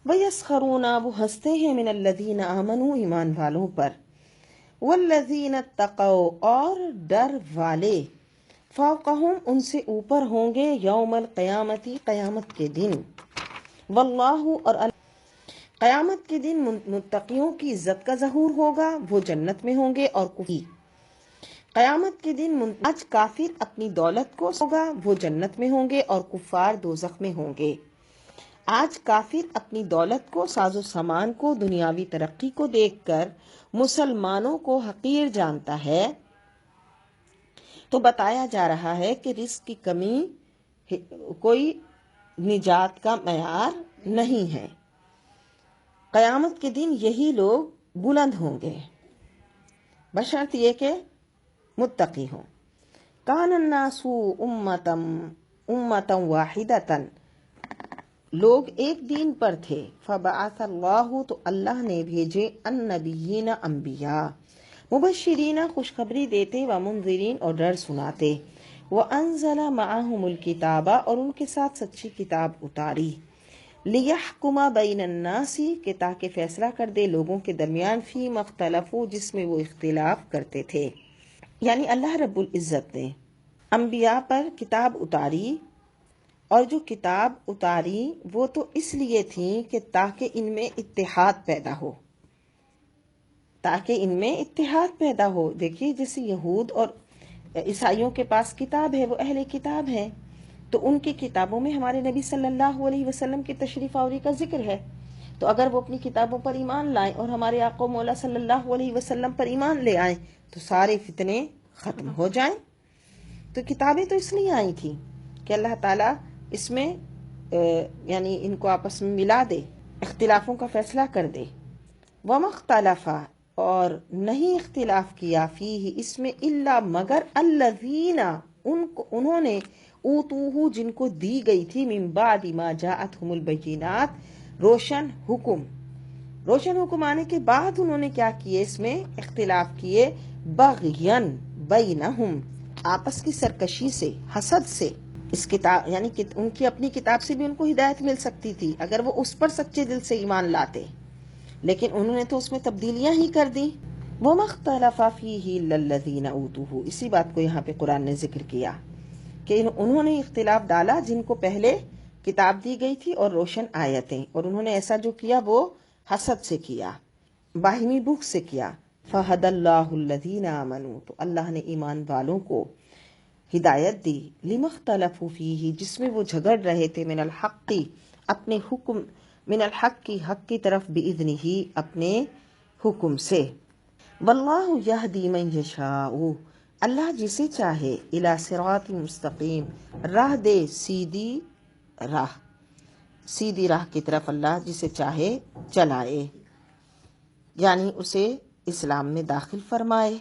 وَيَسْخَرُونَ وہ ہنستے ہیں من الذین آمنوا ایمان والوں پر، والذین اتقوا اور ڈر والے، فوقہم ان سے اوپر ہوں گے یوم القیامتی قیامت کے دن، واللہ اور قیامت کے دن متقیوں کی عزت کا ظہور ہوگا، وہ جنت میں ہوں گے، اور قیامت کے دن آج کافر اپنی دولت کو ہوگا وہ جنت میں ہوں گے اور کفار دوزخ میں ہوں گے۔ آج کافر اپنی دولت کو، ساز و سامان کو، دنیاوی ترقی کو دیکھ کر مسلمانوں کو حقیر جانتا ہے، تو بتایا جا رہا ہے کہ رزق کی کمی کوئی نجات کا معیار نہیں ہے۔ قیامت کے دن یہی لوگ بلند ہوں گے بشرط یہ کہ متقی ہوں۔ کان الناس امتا واحدتا لوگ ایک دین پر تھے، فبعث اللہ تو اللہ نے بھیجے النبیین انبیاء، مبشرین خوشخبری دیتے، ومنذرین اور ڈر سناتے، وانزل معہم الکتاب اور ان کے ساتھ سچی کتاب اتاری، لیحکم بین الناس کہ تاکہ فیصلہ کر دے لوگوں کے درمیان فیما اختلفوا جس میں وہ اختلاف کرتے تھے۔ یعنی اللہ رب العزت نے انبیاء پر کتاب اتاری، اور جو کتاب اتاری وہ تو اس لیے تھی کہ تاکہ ان میں اتحاد پیدا ہو، تاکہ ان میں اتحاد پیدا ہو۔ دیکھیے جیسے یہود اور عیسائیوں کے پاس کتاب ہے، وہ اہل کتاب ہے، تو ان کی کتابوں میں ہمارے نبی صلی اللہ علیہ وسلم کی تشریف آوری کا ذکر ہے، تو اگر وہ اپنی کتابوں پر ایمان لائیں اور ہمارے آقا و مولا صلی اللہ علیہ وسلم پر ایمان لے آئیں تو سارے فتنے ختم ہو جائیں۔ تو کتابیں تو اس لیے آئی تھیں کہ اللہ تعالیٰ اس میں یعنی ان کو آپس میں ملا دے، اختلافوں کا فیصلہ کر دے۔ وَمَا اخْتَلَفَ اور نہیں اختلاف کیا فیہ اس میں الا مگر الذین انہوں نے اوتوہ جن کو دی گئی تھی من بعد ما جاءتہم البینات روشن حکم آنے کے بعد انہوں نے کیا کیے، اس میں اختلاف کیے، بغین بینہم آپس کی سرکشی سے، حسد سے۔ اس کتاب یعنی کہ ان کی اپنی کتاب سے بھی ان کو ہدایت مل سکتی تھی اگر وہ اس پر سچے دل سے ایمان لاتے، لیکن انہوں نے تو اس میں تبدیلیاں ہی کر دی۔ وَمَا اخْتَلَفَ فِيهِ إِلَّا الَّذِينَ أُوتُوهُ اسی بات کو یہاں پہ قرآن نے ذکر کیا کہ انہوں نے اختلاف ڈالا جن کو پہلے کتاب دی گئی تھی اور روشن آیتیں، اور انہوں نے ایسا جو کیا وہ حسد سے کیا، باہمی بغض سے کیا۔ فَهَدَى اللَّهُ الَّذِينَ آمَنُوا تو اللہ نے ایمان والوں کو ہدایت دی، لِمَا اخْتَلَفُوا فِيهِ جس میں وہ جھگڑ رہے تھے، من الحق اپنے حکم، من الحق کی حق کی طرف، بِإِذْنِهِ اپنے حکم سے۔ واللہ یہدی من یشاء اللہ جسے چاہے الی صراط مستقیم راہ دے، سیدھی راہ کی طرف اللہ جسے چاہے چلائے، یعنی اسے اسلام میں داخل فرمائے۔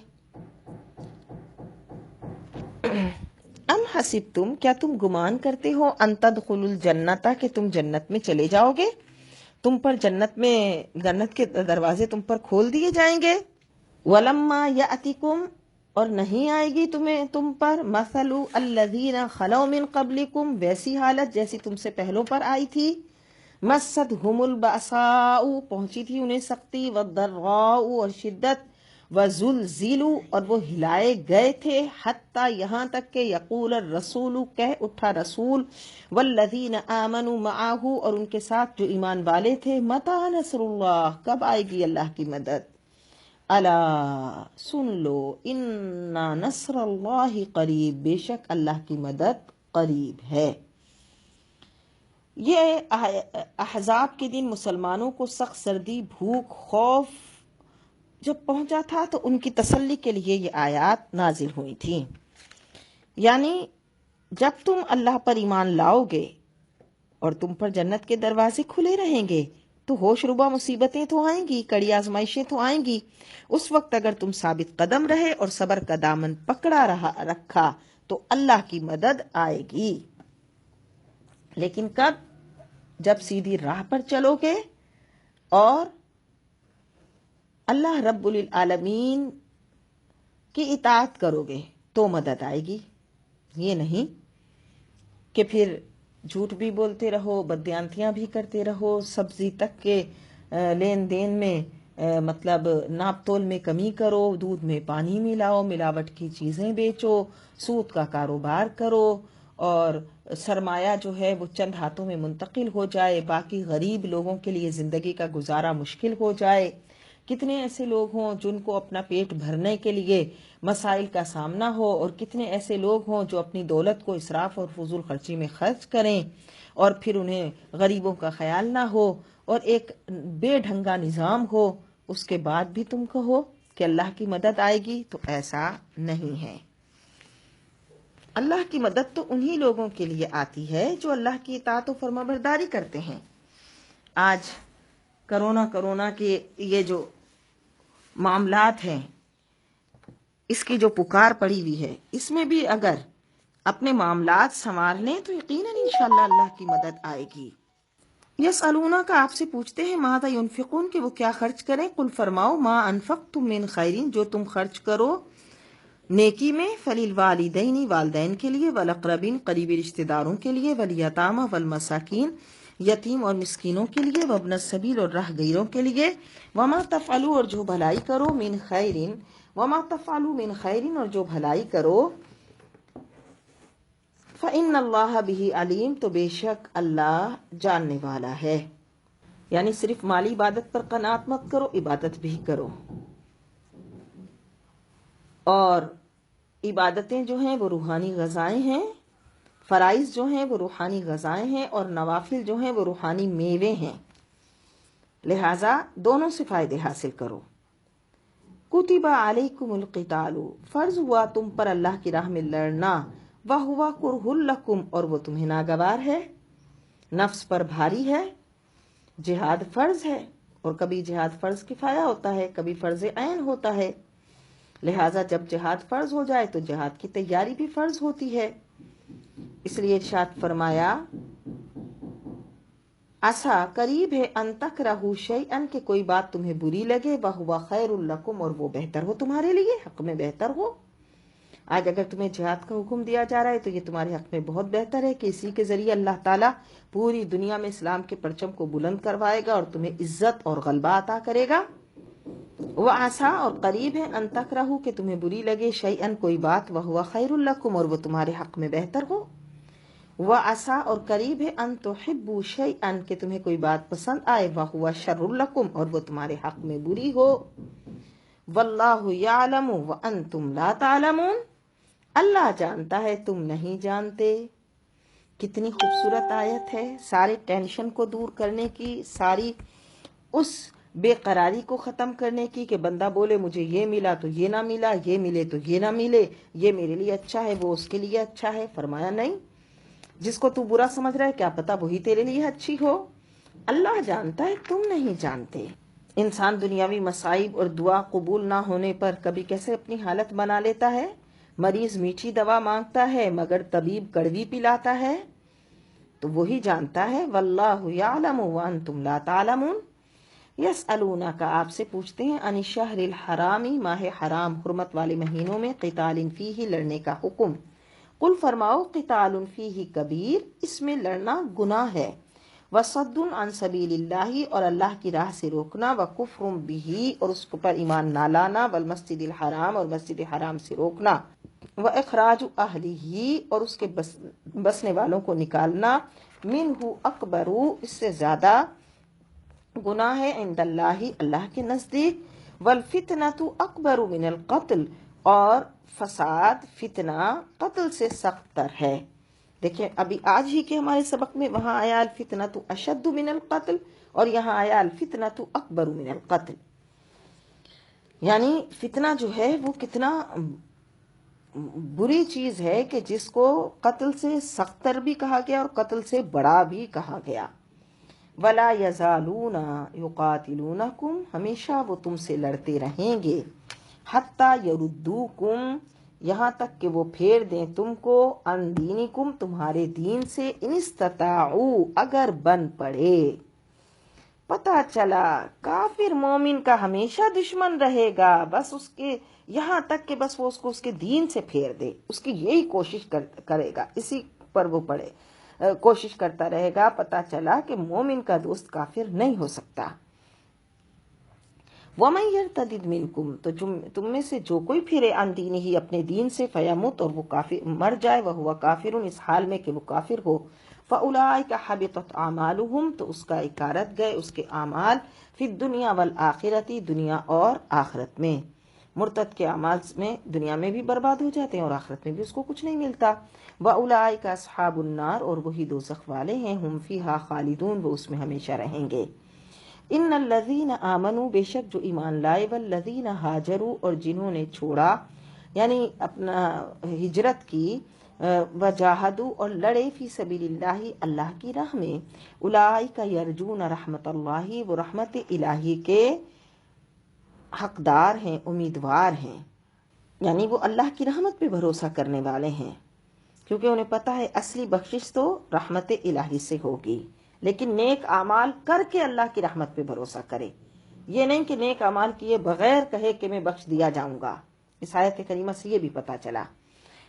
ام حسبتم کیا تم گمان کرتے ہو، ان تدخلوا الجنت کہ تم جنت میں چلے جاؤ گے، تم پر جنت کے دروازے تم پر کھول دیے جائیں گے۔ ولما یاتکم اور نہیں آئے گی تم پر مثل الذین خلو من قبلکم ویسی حالت جیسی تم سے پہلوں پر آئی تھی، مستہم البأساء پہنچی تھی انہیں سختی، والضراء اور شدت، وزلزلوا اور وہ ہلائے گئے تھے، حتی یہاں تک کہ یقول الرسول کہہ اٹھا رسول، والذین آمنوا معہ اور ان کے ساتھ جو ایمان والے تھے، متی نصر اللہ کب آئے گی اللہ کی مدد، الا سن لو ان نصر اللہ قریب بے شک اللہ کی مدد قریب ہے۔ یہ احزاب کے دن مسلمانوں کو سخت سردی، بھوک، خوف جب پہنچا تھا تو ان کی تسلی کے لیے یہ آیات نازل ہوئی تھی. یعنی جب تم اللہ پر ایمان لاؤ گے اور تم پر جنت کے دروازے کھلے رہیں گے تو ہوش ربا مصیبتیں تو آئیں گی، کڑی آزمائشیں تو آئیں گی. اس وقت اگر تم ثابت قدم رہے اور صبر کا دامن پکڑا رکھا تو اللہ کی مدد آئے گی. لیکن کب؟ جب سیدھی راہ پر چلو گے اور اللہ رب العالمین کی اطاعت کرو گے تو مدد آئے گی. یہ نہیں کہ پھر جھوٹ بھی بولتے رہو، بدیانتیاں بھی کرتے رہو، سبزی تک کے لین دین میں مطلب ناپ تول میں کمی کرو، دودھ میں پانی ملاؤ، ملاوٹ کی چیزیں بیچو، سود کا کاروبار کرو اور سرمایہ جو ہے وہ چند ہاتھوں میں منتقل ہو جائے، باقی غریب لوگوں کے لیے زندگی کا گزارا مشکل ہو جائے. کتنے ایسے لوگ ہوں جن کو اپنا پیٹ بھرنے کے لیے مسائل کا سامنا ہو، اور کتنے ایسے لوگ ہوں جو اپنی دولت کو اسراف اور فضول خرچی میں خرچ کریں اور پھر انہیں غریبوں کا خیال نہ ہو اور ایک بے ڈھنگا نظام ہو. اس کے بعد بھی تم کہو کہ اللہ کی مدد آئے گی، تو ایسا نہیں ہے. اللہ کی مدد تو انہی لوگوں کے لیے آتی ہے جو اللہ کی اطاعت و فرما برداری کرتے ہیں. آج کرونا کے یہ جو معاملات ہیں، اس کی جو پکار پڑی ہوئی ہے، اس میں بھی اگر اپنے معاملات سنوار لیں تو یقیناً انشاءاللہ اللہ کی مدد آئے گی. یسألونہ کا آپ سے پوچھتے ہیں ماذا ینفقون کہ وہ کیا خرچ کریں. قل فرماؤ ما انفقتم من خیرین جو تم خرچ کرو نیکی میں، فللوالدین والدین کے لیے، والاقربین قریبی رشتہ داروں کے لیے، والیتامى والمساکین یتیم اور مسکینوں کے لیے، وابن السبیل اور راہ گیروں کے لیے. وما تفعلوا اور جو بھلائی کرو، من خیرین وما تفعلوا من خیرین اور جو بھلائی کرو، فإن اللہ بہ علیم تو بے شک اللہ جاننے والا ہے. یعنی صرف مالی عبادت پر قناعت مت کرو، عبادت بھی کرو. اور عبادتیں جو ہیں وہ روحانی غذائیں ہیں، فرائض جو ہیں وہ روحانی غذائیں ہیں، اور نوافل جو ہیں وہ روحانی میوے ہیں. لہٰذا دونوں سے فائدے حاصل کرو. کتب علیکم القتال فرض ہوا تم پر اللہ کی راہ میں لڑنا، وہو کرہ لکم اور وہ تمہیں ناگوار ہے، نفس پر بھاری ہے. جہاد فرض ہے، اور کبھی جہاد فرض کفایہ ہوتا ہے، کبھی فرض عین ہوتا ہے. لہٰذا جب جہاد فرض ہو جائے تو جہاد کی تیاری بھی فرض ہوتی ہے. اس لیے ارشاد فرمایا عسیٰ قریب ہے ان تکرہوا شیئا کہ کوئی بات تمہیں بری لگے، وہو خیر لکم اور وہ بہتر ہو تمہارے لیے، حق میں بہتر ہو. آج اگر تمہیں جہاد کا حکم دیا جا رہا ہے تو یہ تمہارے حق میں بہت بہتر ہے کہ اسی کے ذریعے اللہ تعالیٰ پوری دنیا میں اسلام کے پرچم کو بلند کروائے گا اور تمہیں عزت اور غلبہ عطا کرے گا. وعسیٰ اور قریب ہے ان تکرہوا کہ تمہیں بری لگے، شیئا کوئی بات، وہو خیر لکم اور وہ تمہارے حق میں بہتر ہو. وعسیٰ اور قریب ہے ان تحبوا شیئا کہ تمہیں کوئی بات پسند آئے، وہو شر لکم اور وہ تمہارے حق میں بری ہو. واللہ یعلم وانتم لا تعلمون اللہ جانتا ہے تم نہیں جانتے. کتنی خوبصورت آیت ہے، سارے ٹینشن کو دور کرنے کی، ساری اس بے قراری کو ختم کرنے کی کہ بندہ بولے مجھے یہ ملا تو یہ نہ ملا، یہ ملے تو یہ نہ ملے، یہ میرے لیے اچھا ہے وہ اس کے لیے اچھا ہے. فرمایا نہیں، جس کو تو برا سمجھ رہا ہے کیا پتا وہی تیرے لیے اچھی ہو. اللہ جانتا ہے تم نہیں جانتے. انسان دنیاوی مصائب اور دعا قبول نہ ہونے پر کبھی کیسے اپنی حالت بنا لیتا ہے. مریض میٹھی دوا مانگتا ہے مگر طبیب کڑوی پلاتا ہے، تو وہی جانتا ہے. واللہ یعلم وانتم لا تعلمون یسألونک آپ سے پوچھتے ہیں عن الشہر الحرامی ماہ حرام حرمت والے مہینوں میں، قتال فیہ لڑنے کا حکم. قل فرماؤ قتال فیہ کبیر اس میں لڑنا گناہ ہے، وصد عن سبیل اللہ اور اللہ کی راہ سے روکنا، وکفر بہ اور اس پر ایمان نہ لانا، والمسجد الحرام اور مسجد حرام سے روکنا، واخراج اہلہ اور اس کے بسنے والوں کو نکالنا، منہ اکبر اس سے زیادہ گناہ ہے، عند اللہ اللہ کے نزدیک، والفتنۃ اکبر من القتل اور فساد فتنہ قتل سے سخت تر ہے. دیکھیں ابھی آج ہی کے ہمارے سبق میں وہاں آیا الفتنۃ اشد من القتل اور یہاں آیا الفتنۃ اکبر من القتل. یعنی فتنہ جو ہے وہ کتنا بری چیز ہے کہ جس کو قتل سے سختر بھی کہا گیا اور قتل سے بڑا بھی کہا گیا۔ وَلَا يَزَالُونَ يُقَاتِلُونَكُمْ، ہمیشہ وہ تم سے لڑتے رہیں گے، حَتَّى يَرُدُّوكُمْ، یہاں تک کہ وہ پھیر دیں تم کو، عن دینکم، تمہارے دین سے، ان استطاعوا، اگر بن پڑے۔ پتہ چلا کافر مومن کا ہمیشہ دشمن رہے گا، بس اس کے یہاں تک کہ بس وہ اس کو اس کے دین سے پھیر دے، اس کی یہی کوشش کرے گا، اسی پر وہ پڑے کوشش کرتا رہے گا۔ پتہ چلا کہ مومن کا دوست کافر نہیں ہو سکتا۔ وَمَن يَرْتَدِدْ مِنْكُمْ، تو تم میں سے جو کوئی پھرے عن دینہ، اپنے دین سے، فیمت، اور وہ کافر مر جائے، وہو کافر، اس حال میں کہ وہ کافر ہو، فَأُولَٰئِکَ حَبِطَتْ أَعْمَالُهُمْ، تو اس کا اکارت گئے اس کے اعمال، فی الدنیا والآخرۃ، دنیا اور آخرت میں۔ مرتد کے اعمال میں دنیا میں بھی برباد ہو جاتے ہیں اور آخرت میں بھی اس کو کچھ نہیں ملتا۔ وَأُولَٰئِکَ أَصْحَابُ النَّارِ، اور وہی دوزخ والے ہیں، ہم فیہا خالدون، وہ اس میں ہمیشہ رہیں گے۔ ان الذین آمنوا، بے شک جو ایمان لائے، والذین ہاجروا، اور جنہوں نے چھوڑا یعنی اپنا ہجرت کی، وجاہدوا، اور لڑے، فی سبیل اللہ، اللہ کی راہ میں، اولئک یرجون رحمت اللہ، وہ رحمت الہی کے حقدار ہیں، امیدوار ہیں، یعنی وہ اللہ کی رحمت پہ بھروسہ کرنے والے ہیں، کیونکہ انہیں پتہ ہے اصلی بخشش تو رحمت الہی سے ہوگی۔ لیکن نیک اعمال کر کے اللہ کی رحمت پہ بھروسہ کرے، یہ نہیں کہ نیک اعمال کیے بغیر کہے کہ میں بخش دیا جاؤں گا۔ اس آیت کریمہ سے یہ بھی پتہ چلا۔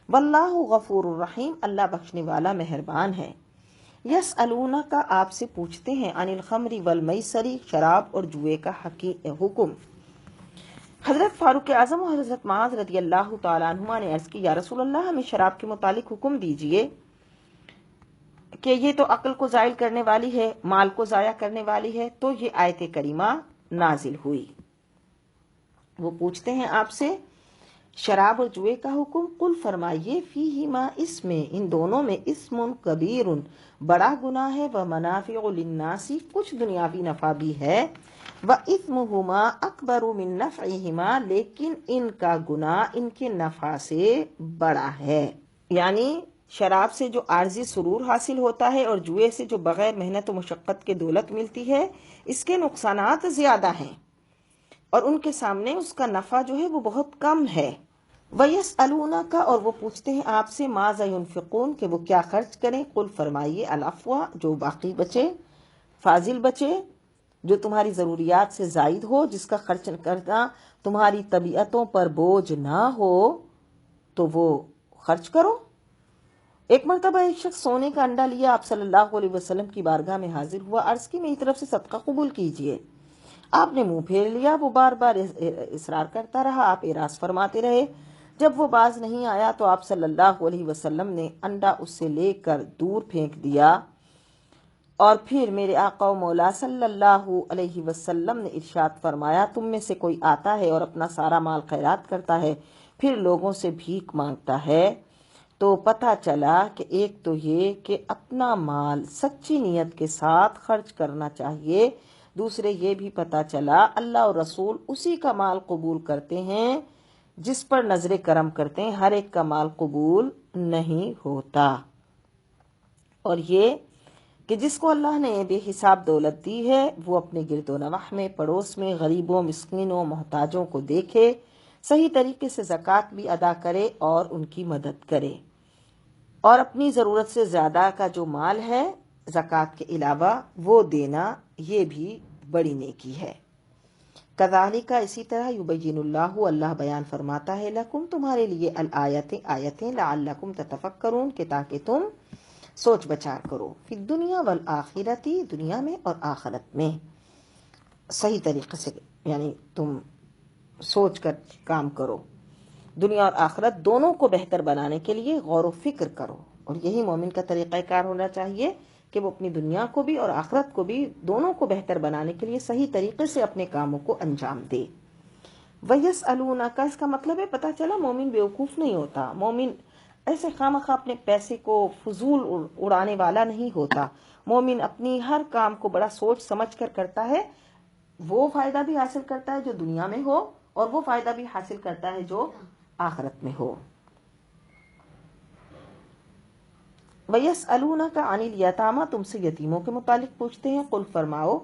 واللہ غفور الرحیم، اللہ بخشنے والا مہربان ہے۔ یسألونک، آپ سے پوچھتے ہیں، عن الخمر والمیسر، شراب اور جوئے کا حکم۔ حضرت فاروق اعظم اور حضرت معاذ رضی اللہ تعالیٰ عنہما نے عرض کی، یا رسول اللہ، ہمیں شراب کے متعلق حکم دیجئے کہ یہ تو عقل کو زائل کرنے والی ہے، مال کو ضائع کرنے والی ہے۔ تو یہ آیت کریمہ نازل ہوئی۔ وہ پوچھتے ہیں آپ سے شراب اور جوئے کا حکم، قل فرمائیے، فیہما، اس میں، ان دونوں میں، اسم کبیر، بڑا گناہ ہے، ومنافع للناس، کچھ دنیاوی نفع بھی ہے، واثمہما اکبر من نفعہما، لیکن ان کا گناہ ان کے نفع سے بڑا ہے۔ یعنی شراب سے جو عارضی سرور حاصل ہوتا ہے اور جوئے سے جو بغیر محنت و مشقت کے دولت ملتی ہے، اس کے نقصانات زیادہ ہیں اور ان کے سامنے اس کا نفع جو ہے وہ بہت کم ہے۔ وَيَسْأَلُونَكَ، اور وہ پوچھتے ہیں آپ سے، ماذا ينفقون، کہ وہ کیا خرچ کریں، قل فرمائیے، العفو، جو باقی بچے، فاضل بچے، جو تمہاری ضروریات سے زائد ہو، جس کا خرچ کرنا تمہاری طبیعتوں پر بوجھ نہ ہو، تو وہ خرچ کرو۔ ایک مرتبہ ایک شخص سونے کا انڈا لیا، آپ صلی اللہ علیہ وسلم کی بارگاہ میں حاضر ہوا، عرض کی، میری طرف سے صدقہ قبول کیجئے۔ آپ نے منہ پھیر لیا، وہ بار بار اصرار کرتا رہا، آپ اعراض فرماتے رہے۔ جب وہ باز نہیں آیا تو آپ صلی اللہ علیہ وسلم نے انڈا اس سے لے کر دور پھینک دیا، اور پھر میرے آقا و مولا صلی اللہ علیہ وسلم نے ارشاد فرمایا، تم میں سے کوئی آتا ہے اور اپنا سارا مال خیرات کرتا ہے، پھر لوگوں سے بھیک مانگتا ہے۔ تو پتہ چلا کہ ایک تو یہ کہ اپنا مال سچی نیت کے ساتھ خرچ کرنا چاہیے، دوسرے یہ بھی پتہ چلا اللہ اور رسول اسی کا مال قبول کرتے ہیں جس پر نظر کرم کرتے ہیں، ہر ایک کا مال قبول نہیں ہوتا۔ اور یہ کہ جس کو اللہ نے بے حساب دولت دی ہے، وہ اپنے گرد و نواح میں، پڑوس میں، غریبوں، مسکینوں، محتاجوں کو دیکھے، صحیح طریقے سے زکوٰۃ بھی ادا کرے اور ان کی مدد کرے، اور اپنی ضرورت سے زیادہ کا جو مال ہے زکوٰۃ کے علاوہ وہ دینا، یہ بھی بڑی نیکی ہے۔ کذالک، اسی طرح، یبین اللہ، اللہ بیان فرماتا ہے، لکم، تمہارے لیے، الآیتیں، آیتیں، لعلکم تتفکرون، کہ تاکہ تم سوچ بچار کرو، فی الدنیا والآخرتی، دنیا میں اور آخرت میں، صحیح طریقے سے یعنی تم سوچ کر کام کرو، دنیا اور آخرت دونوں کو بہتر بنانے کے لیے غور و فکر کرو، اور یہی مومن کا طریقہ کار ہونا چاہیے کہ وہ اپنی دنیا کو بھی اور آخرت کو بھی، دونوں کو بہتر بنانے کے لیے صحیح طریقے سے اپنے کاموں کو انجام دے۔ وَيَسْأَلُونَكَ، اس کا مطلب ہے پتہ چلا مومن بیوقوف نہیں ہوتا، مومن ایسے خواہ اپنے پیسے کو فضول اڑانے والا نہیں ہوتا، مومن اپنی ہر کام کو بڑا سوچ سمجھ کر کرتا ہے، وہ فائدہ بھی حاصل کرتا ہے جو دنیا میں ہو اور وہ فائدہ بھی حاصل کرتا ہے جو آخرت میں ہو۔ وَيَسْأَلُونَكَ عَنِ الْيَتَامَى، تم سے یتیموں کے متعلق پوچھتے ہیں، قل فرماؤ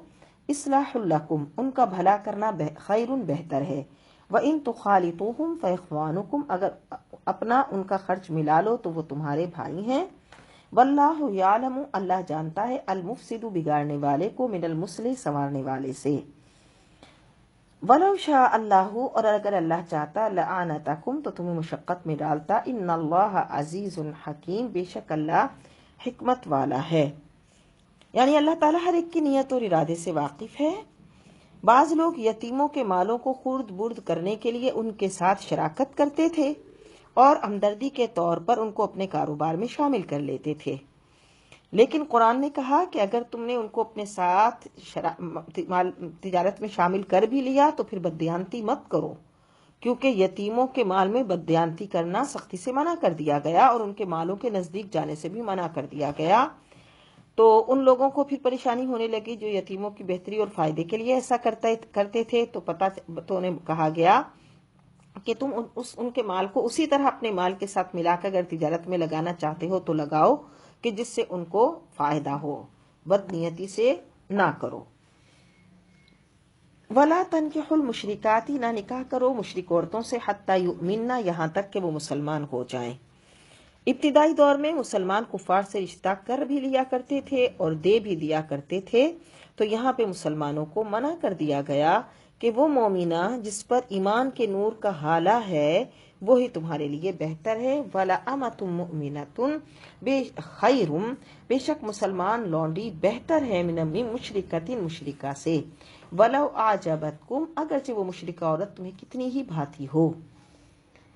اصلاح لکم، ان کا بھلا کرنا خیر بہتر ہے، وَإِن تُخَالِطُوهُمْ فَإِخْوَانُكُمْ، اگر اپنا ان کا خرچ ملا لو تو وہ تمہارے بھائی ہیں، واللہ یعلم، اللہ جانتا ہے، المفسد بگاڑنے والے کو، من المصلح سنوارنے والے سے، وَلَوْ شَاءَ اللہ، اور اگر اللہ چاہتا، لَأَعْنَتَكُمْ، تو تمہیں مشقت میں ڈالتا، ان اللہ عزیز حکیم، بے شک اللہ حکمت والا ہے۔ یعنی اللہ تعالیٰ ہر ایک کی نیت اور ارادے سے واقف ہے۔ بعض لوگ یتیموں کے مالوں کو خورد برد کرنے کے لیے ان کے ساتھ شراکت کرتے تھے اور ہمدردی کے طور پر ان کو اپنے کاروبار میں شامل کر لیتے تھے، لیکن قرآن نے کہا کہ اگر تم نے ان کو اپنے ساتھ تجارت میں شامل کر بھی لیا تو پھر بددیانتی مت کرو، کیونکہ یتیموں کے مال میں بددیانتی کرنا سختی سے منع کر دیا گیا اور ان کے مالوں کے نزدیک جانے سے بھی منع کر دیا گیا۔ تو ان لوگوں کو پھر پریشانی ہونے لگی جو یتیموں کی بہتری اور فائدے کے لیے ایسا کرتے تھے، تو انہیں کہا گیا کہ تم ان کے مال کو اسی طرح اپنے مال کے ساتھ ملا کر اگر تجارت میں لگانا چاہتے ہو تو لگاؤ کہ جس سے ان کو فائدہ ہو، بد نیتی سے نہ کرو۔ وَلَا تَنْكِحُوا الْمُشْرِكَاتِ، نہ نکاح کرو مشرک عورتوں سے، حَتَّى يُؤْمِنَّ، یہاں تک کہ وہ مسلمان ہو جائیں۔ ابتدائی دور میں مسلمان کفار سے رشتہ کر بھی لیا کرتے تھے اور دے بھی دیا کرتے تھے، تو یہاں پہ مسلمانوں کو منع کر دیا گیا کہ وہ مومنہ جس پر ایمان کے نور کا حالہ ہے وہی تمہارے لیے بہتر ہے، وَلَأَمَةٌ مُؤْمِنَةٌ خَيْرٌ، بے شک مسلمان لونڈی بہتر ہے، من مشرکۃ، مشرکہ سے، وَلَوْ أَعْجَبَتْكُمْ، اگرچہ وہ مشرکہ عورت تمہیں کتنی ہی بھاتی ہو،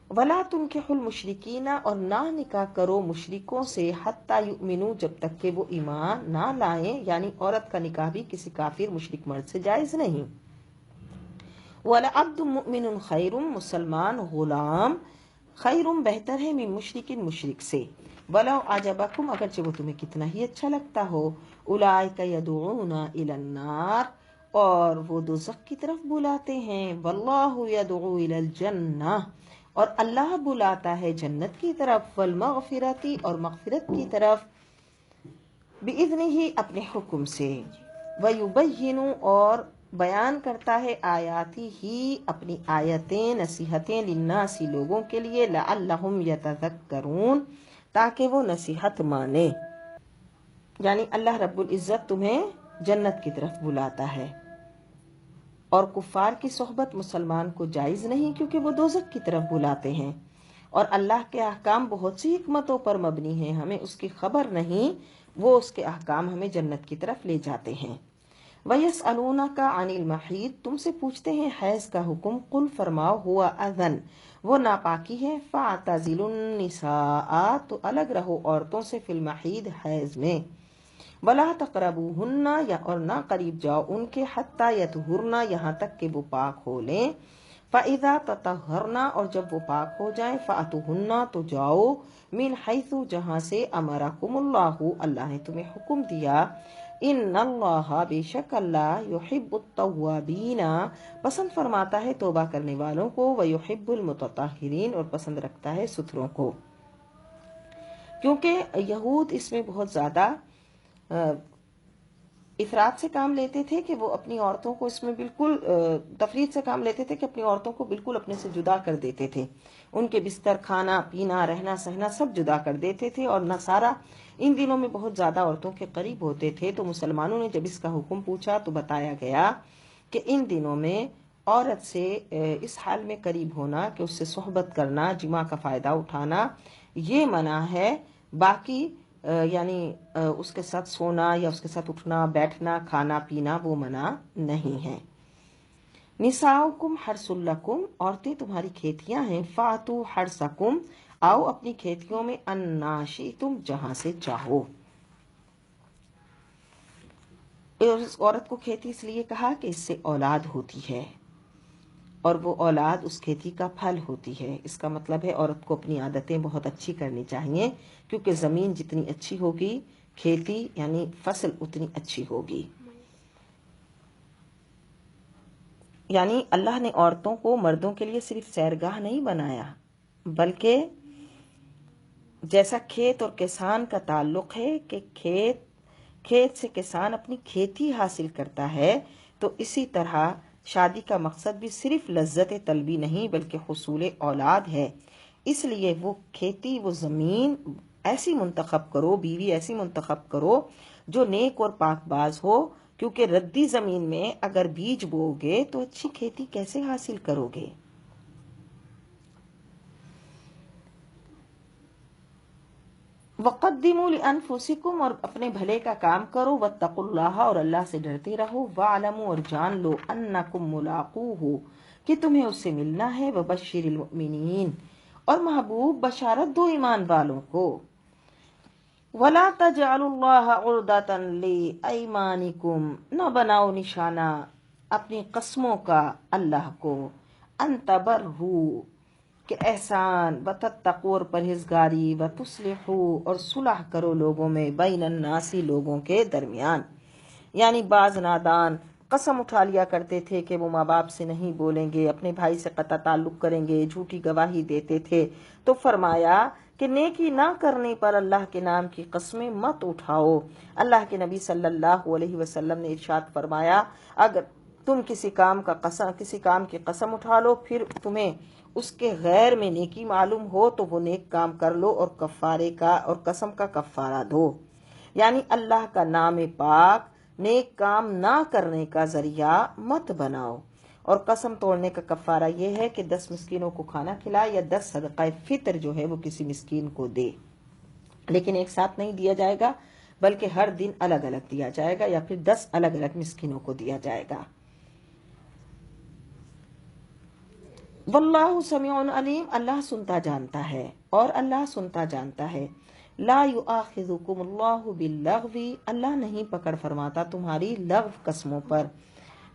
وَلَا تُنْكِحُوا الْمُشْرِكِينَ، اور نہ نکاح کرو مشرکوں سے، حَتَّى يُؤْمِنُوا، جب تک کہ وہ ایمان نہ لائیں، یعنی عورت کا نکاح بھی کسی کافر مشرک مرد سے جائز نہیں۔ وَلَعَبْدٌ مُؤْمِنٌ خَيْرٌ، مسلمان غلام خیر بہتر ہے، من مشرک، مشرک سے، وَلَوْ أَعْجَبَكُمْ، اگرچہ وہ تمہیں کتنا ہی اچھا لگتا ہو، أُولَٰئِكَ يَدْعُونَ إِلَى النَّارِ، اور وہ دوزخ کی طرف بلاتے ہیں، وَاللَّهُ يَدْعُو إِلَى الْجَنَّةِ، اور اللہ بلاتا ہے جنت کی طرف، والمغفرتی، اور مغفرت کی طرف، بِإِذْنِهِ، اپنے حکم سے، وَيُبَيِّنُ، اور بیان کرتا ہے، آیاتی ہی، اپنی آیتیں، نصیحتیں، للناس، لوگوں کے لیے، لعلہم یتذکرون، تاکہ وہ نصیحت مانے۔ یعنی اللہ رب العزت تمہیں جنت کی طرف بلاتا ہے، اور کفار کی صحبت مسلمان کو جائز نہیں کیونکہ وہ دوزخ کی طرف بلاتے ہیں، اور اللہ کے احکام بہت سی حکمتوں پر مبنی ہیں، ہمیں اس کی خبر نہیں، وہ اس کے احکام ہمیں جنت کی طرف لے جاتے ہیں۔ وَيَسْأَلُونَكَ عَنِ الْمَحِيضِ، تم سے پوچھتے ہیں حیض کا حکم، قل فرماؤ، ہوا اذن، وہ ناپاکی ہے، فَاعْتَزِلُوا النِّسَاءَ، تو الگ رہو عورتوں سے، فی المحیض، حیض میں، وَلَا تَقْرَبُوهُنَّ، اور نہ قریب جاؤ ان کے، حَتَّى يَطْهُرْنَ، یہاں تک کہ وہ پاک ہو لیں، فَإِذَا تَطَهَّرْنَ، اور جب وہ پاک ہو جائیں، فَأْتُوهُنَّ، تو جاؤ، من حیث، جہاں سے، امرکم اللہ، اللہ نے تمہیں حکم دیا، ان اللہ، بے شک اللہ، یحب التوابین، پسند فرماتا ہے توبہ کرنے والوں کو، ویحب المتطہرین، اور پسند رکھتا ہے ستھروں کو۔ کیونکہ یہود اس میں بہت زیادہ افراد سے کام لیتے تھے کہ وہ اپنی عورتوں کو اس میں بالکل تفرید سے کام لیتے تھے کہ اپنی عورتوں کو بالکل اپنے سے جدا کر دیتے تھے، ان کے بستر، کھانا پینا، رہنا سہنا سب جدا کر دیتے تھے، اور نصارہ ان دنوں میں بہت زیادہ عورتوں کے قریب ہوتے تھے، تو مسلمانوں نے جب اس کا حکم پوچھا تو بتایا گیا کہ ان دنوں میں عورت سے اس حال میں قریب ہونا کہ اس سے صحبت کرنا، جماع کا فائدہ اٹھانا، یہ منع ہے، باقی یعنی اس کے ساتھ سونا یا اس کے ساتھ اٹھنا بیٹھنا کھانا پینا وہ منع نہیں ہے۔ نساؤکم حرث لکم، عورتیں تمہاری کھیتیاں ہیں، فاتو حرثکم، آؤ اپنی کھیتیوں میں، انا شئتم، جہاں سے چاہو۔ اس عورت کو کھیتی اس لیے کہا کہ اس سے اولاد ہوتی ہے، اور وہ اولاد اس کھیتی کا پھل ہوتی ہے، اس کا مطلب ہے عورت کو اپنی عادتیں بہت اچھی کرنی چاہیے، کیونکہ زمین جتنی اچھی ہوگی کھیتی یعنی فصل اتنی اچھی ہوگی۔ یعنی اللہ نے عورتوں کو مردوں کے لیے صرف سیرگاہ نہیں بنایا، بلکہ جیسا کھیت اور کسان کا تعلق ہے کہ کھیت سے کسان اپنی کھیتی حاصل کرتا ہے، تو اسی طرح شادی کا مقصد بھی صرف لذت طلبی نہیں بلکہ حصول اولاد ہے۔ اس لیے وہ کھیتی، وہ زمین ایسی منتخب کرو، بیوی ایسی منتخب کرو جو نیک اور پاک باز ہو، کیونکہ ردی زمین میں اگر بیج بو گے تو اچھی کھیتی کیسے حاصل کرو گے؟ وَقَدِّمُوا لِأَنفُسِكُمْ، اور اپنے بھلے کا کام کرو، وَاتَّقُوا اللَّهَ، اور اللہ سے ڈرتے رہو، وَاعْلَمُوا، اور جان لو، أَنَّكُمْ مُلَاقُوهُ، کہ تمہیں اس سے ملنا ہے، وَبَشِّرِ الْمُؤْمِنِينَ، اور محبوب بشارت دو ایمان والوں کو، وَلَا تَجْعَلُوا اللَّهَ عُرْضَةً لِأَيْمَانِكُمْ، نہ بناؤ نشانہ اپنی قسموں کا اللہ کو، أَن تَبَرُّوا، کہ احسان، وتتقوا، اور پرہیزگاری، وتصلحوا، اور صلح کرو لوگوں میں، بین الناسی، لوگوں کے درمیان۔ یعنی بعض نادان قسم اٹھا لیا کرتے تھے کہ وہ ماں باپ سے نہیں بولیں گے، اپنے بھائی سے قطع تعلق کریں گے، جھوٹی گواہی دیتے تھے، تو فرمایا کہ نیکی نہ کرنے پر اللہ کے نام کی قسمیں مت اٹھاؤ۔ اللہ کے نبی صلی اللہ علیہ وسلم نے ارشاد فرمایا، اگر تم کسی کام کی قسم اٹھا لو، پھر تمہیں اس کے غیر میں نیکی معلوم ہو تو وہ نیک کام کر لو، اور کفارے کا اور قسم کا کفارہ دو۔ یعنی اللہ کا نام پاک نیک کام نہ کرنے کا ذریعہ مت بناؤ، اور قسم توڑنے کا کفارہ یہ ہے کہ 10 مسکینوں کو کھانا کھلائے، یا 10 صدقہ فطر جو ہے وہ کسی مسکین کو دے، لیکن ایک ساتھ نہیں دیا جائے گا، بلکہ ہر دن الگ الگ دیا جائے گا، یا پھر 10 الگ الگ مسکینوں کو دیا جائے گا۔ واللہ سمیع علیم، اللہ سنتا جانتا ہے، اور اللہ سنتا جانتا ہے۔ لا یؤاخذکم اللہ باللغو، اللہ نہیں پکڑ فرماتا تمہاری لغو قسموں پر،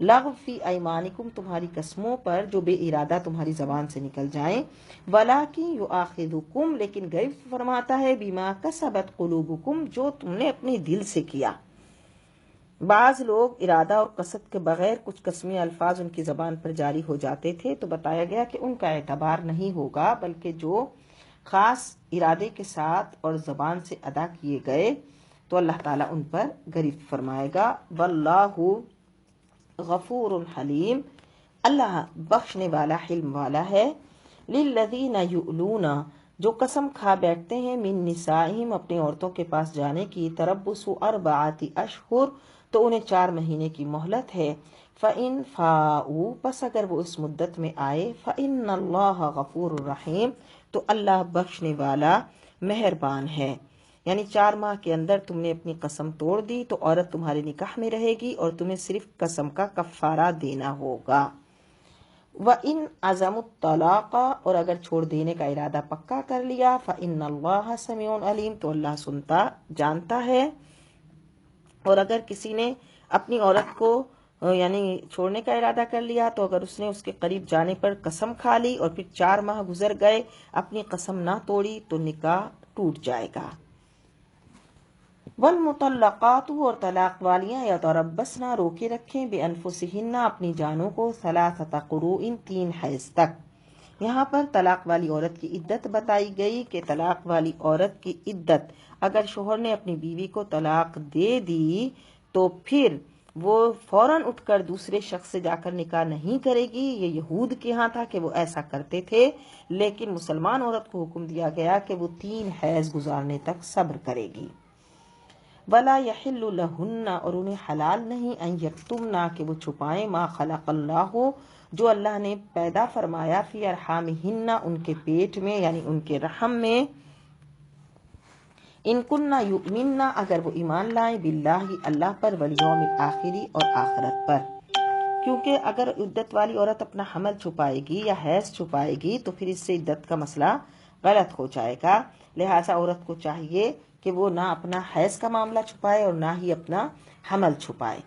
لغو فی ایمانکم، تمہاری قسموں پر جو بے ارادہ تمہاری زبان سے نکل جائیں، ولکن یؤاخذکم، لیکن گرفت فرماتا ہے، بما کسبت قلوبکم، جو تم نے اپنے دل سے کیا۔ بعض لوگ ارادہ اور قصد کے بغیر کچھ قسمی الفاظ ان کی زبان پر جاری ہو جاتے تھے، تو بتایا گیا کہ ان کا اعتبار نہیں ہوگا، بلکہ جو خاص ارادے کے ساتھ اور زبان سے ادا کیے گئے تو اللہ تعالیٰ ان پر گرفت فرمائے گا۔ واللہ غفور حلیم، اللہ بخشنے والا، حلم والا ہے۔ للذین یؤلون، جو قسم کھا بیٹھتے ہیں، من نسائہم، اپنی عورتوں کے پاس جانے کی، تربص 4 اشہر، تو انہیں 4 مہینے کی مہلت ہے۔ فَإِن فَاءُوا، پس اگر وہ اس مدت میں آئے، فَإِنَّ اللَّهَ غَفُورٌ رَحِيمٌ، تو اللہ بخشنے والا مہربان ہے۔ یعنی 4 ماہ کے اندر تم نے اپنی قسم توڑ دی تو عورت تمہارے نکاح میں رہے گی، اور تمہیں صرف قسم کا کفارہ دینا ہوگا۔ وَإِنْ عَزَمُوا الطَّلَاقَ، اور اگر چھوڑ دینے کا ارادہ پکا کر لیا، فَإِنَّ اللَّهَ سَمِيعٌ عَلِيمٌ، تو اللہ سنتا جانتا ہے۔ اور اگر کسی نے اپنی عورت کو یعنی چھوڑنے کا ارادہ کر لیا، تو اگر اس نے اس کے قریب جانے پر قسم کھا لی اور پھر 4 ماہ گزر گئے، اپنی قسم نہ توڑی، تو نکاح ٹوٹ جائے گا۔ والمطلقات، اور طلاق والیاں، یتربصن، روکے رکھیں، بانفسہن، اپنی جانوں کو، 3 قروء، 3 حیض تک۔ یہاں پر طلاق والی عورت کی عدت بتائی گئی کہ طلاق والی عورت کی عدت، اگر شوہر نے اپنی بیوی کو طلاق دے دی تو پھر وہ فوراً اٹھ کر دوسرے شخص سے جا کر نکاح نہیں کرے گی۔ یہ یہود کے ہاں تھا کہ وہ ایسا کرتے تھے، لیکن مسلمان عورت کو حکم دیا گیا کہ وہ 3 حیض گزارنے تک صبر کرے گی۔ ولا یحل لہن، اور انہیں حلال نہیں، ان یکتمن، کہ وہ چھپائیں، ما خلق اللہ، جو اللہ نے پیدا فرمایا، فی ارحامہن، ان کے پیٹ میں یعنی ان کے رحم میں، ان کننا یؤمنن، اگر وہ ایمان لائیں، باللہ، اللہ پر، والیوم الآخر، اور آخرت پر۔ کیونکہ اگر عدت والی عورت اپنا حمل چھپائے گی یا حیض چھپائے گی تو پھر اس سے عدت کا مسئلہ غلط ہو جائے گا، لہٰذا عورت کو چاہیے کہ وہ نہ اپنا حیض کا معاملہ چھپائے اور نہ ہی اپنا حمل چھپائے۔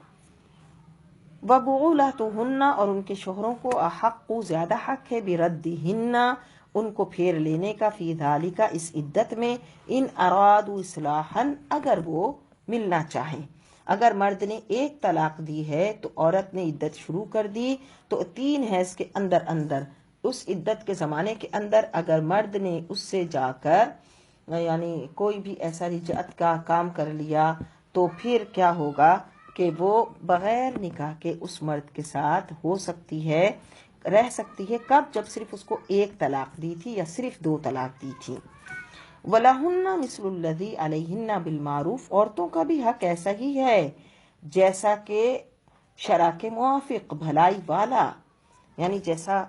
وَبُعُولَتُهُنَّ، اور ان کے شوہروں کو، احق، زیادہ حق ہے، بِرَدِّهِنَّ، ان کو پھیر لینے کا، فی ذالک، اس عدت میں، ان ارادوا اصلاحا، اگر وہ ملنا چاہیں۔ اگر مرد نے ایک طلاق دی ہے تو عورت نے عدت شروع کر دی تو 3 حیض کے اندر اندر اس عدت کے زمانے کے اندر اگر مرد نے اس سے جا کر یعنی کوئی بھی ایسا رجعت کا کام کر لیا تو پھر کیا ہوگا کہ وہ بغیر نکاح کے اس مرد کے ساتھ ہو سکتی ہے، رہ سکتی ہے۔ کب؟ جب صرف اس کو ایک طلاق دی تھی یا صرف 2 طلاق دی تھی۔ وَلَهُنَّ مِثْلُ الَّذِي عَلَيْهِنَّ بِالْمَعْرُوفِ، عورتوں کا بھی حق ایسا ہی ہے جیسا کہ شرع کے موافق بھلائی والا، یعنی جیسا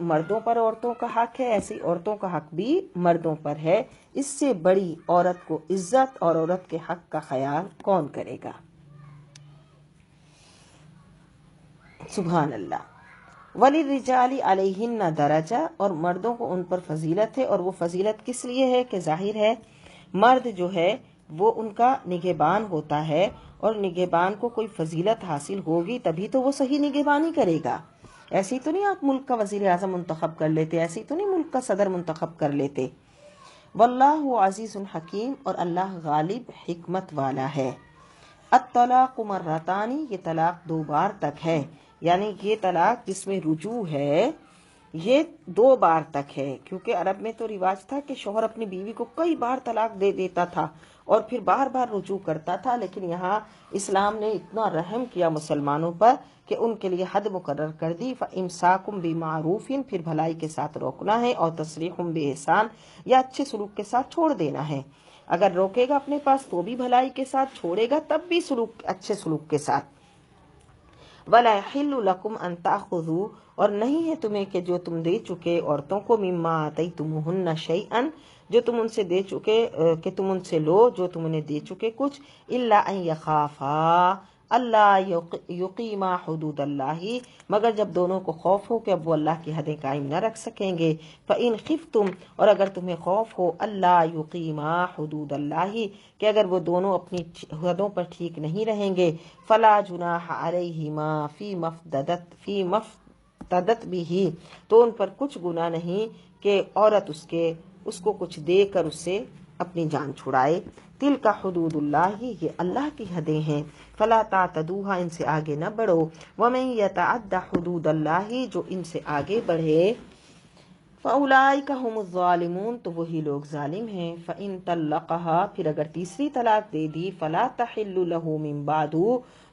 مردوں پر عورتوں کا حق ہے ایسی عورتوں کا حق بھی مردوں پر ہے۔ اس سے بڑی عورت کو عزت اور عورت کے حق کا خیال کون کرے گا؟ سبحان اللہ۔ وَلِلرِّجَالِ عَلَيْهِنَّ دَرَجَةٌ، اور مردوں کو ان پر فضیلت ہے، اور وہ فضیلت کس لیے ہے کہ ظاہر ہے مرد جو ہے وہ ان کا نگہبان ہوتا ہے، اور نگہبان کو کوئی فضیلت حاصل ہوگی تبھی تو وہ صحیح نگہبانی کرے گا۔ ایسی تو نہیں آپ ملک کا وزیر اعظم منتخب کر لیتے، ایسی تو نہیں ملک کا صدر منتخب کر لیتے۔ واللہ عزیز حکیم، اور اللہ غالب حکمت والا ہے۔ الطلاق مرتان، یہ طلاق 2 بار تک ہے، یعنی یہ طلاق جس میں رجوع ہے یہ 2 بار تک ہے، کیونکہ عرب میں تو رواج تھا کہ شوہر اپنی بیوی کو کئی بار طلاق دے دیتا تھا اور پھر بار بار رجوع کرتا تھا، لیکن یہاں اسلام نے اتنا رحم کیا مسلمانوں پر کہ ان کے لیے حد مقرر کر دی۔ فَإِمْسَاكُمْ بِمَعْرُوفٍ، پھر بھلائی کے ساتھ روکنا ہے، اور تسریحٌ بِإِحسان، یا اچھے سلوک کے ساتھ چھوڑ دینا ہے۔ اگر روکے گا اپنے پاس تو بھی بھلائی کے ساتھ، چھوڑے گا تب بھی اچھے سلوک کے ساتھ۔ وَلَا يَحِلُّ لَكُمْ أَن تَأْخُذُوا، اور نہیں ہے تمہیں کہ جو تم دے چکے عورتوں کو، مِمَّا آتَيْتُمُوهُنَّ شَيْئًا، جو تم ان سے دے چکے کہ تم ان سے لو جو تم انہیں دے چکے کچھ، إِلَّا أَن يَخَافَا اللہ یقیما حدود اللہ، مگر جب دونوں کو خوف ہو کہ اب وہ اللہ کی حدیں قائم نہ رکھ سکیں گے۔ فَإِنْ خِفْتُمْ، اور اگر تمہیں خوف ہو اللہ یقیما حدود اللہ، کہ اگر وہ دونوں اپنی حدوں پر ٹھیک نہیں رہیں گے، فَلَا جُنَاحَ عَلَيْهِمَا فِي مَفْتَدَتْ بِهِ، تو ان پر کچھ گناہ نہیں کہ عورت اس کو کچھ دے کر اس سے اپنی جان چھڑائے۔ تلک حدود اللہ، یہ اللہ کی حدیں ہیں، فلا تعتدوها، ان سے آگے نہ بڑھو، ومن یتعد حدود اللہ، جو ان سے آگے بڑھے، فاولئک هم الظالمون، تو وہی لوگ ظالم ہیں۔ فان طلقها، پھر اگر تیسری طلاق دے دی، فلا تحل له من بعد،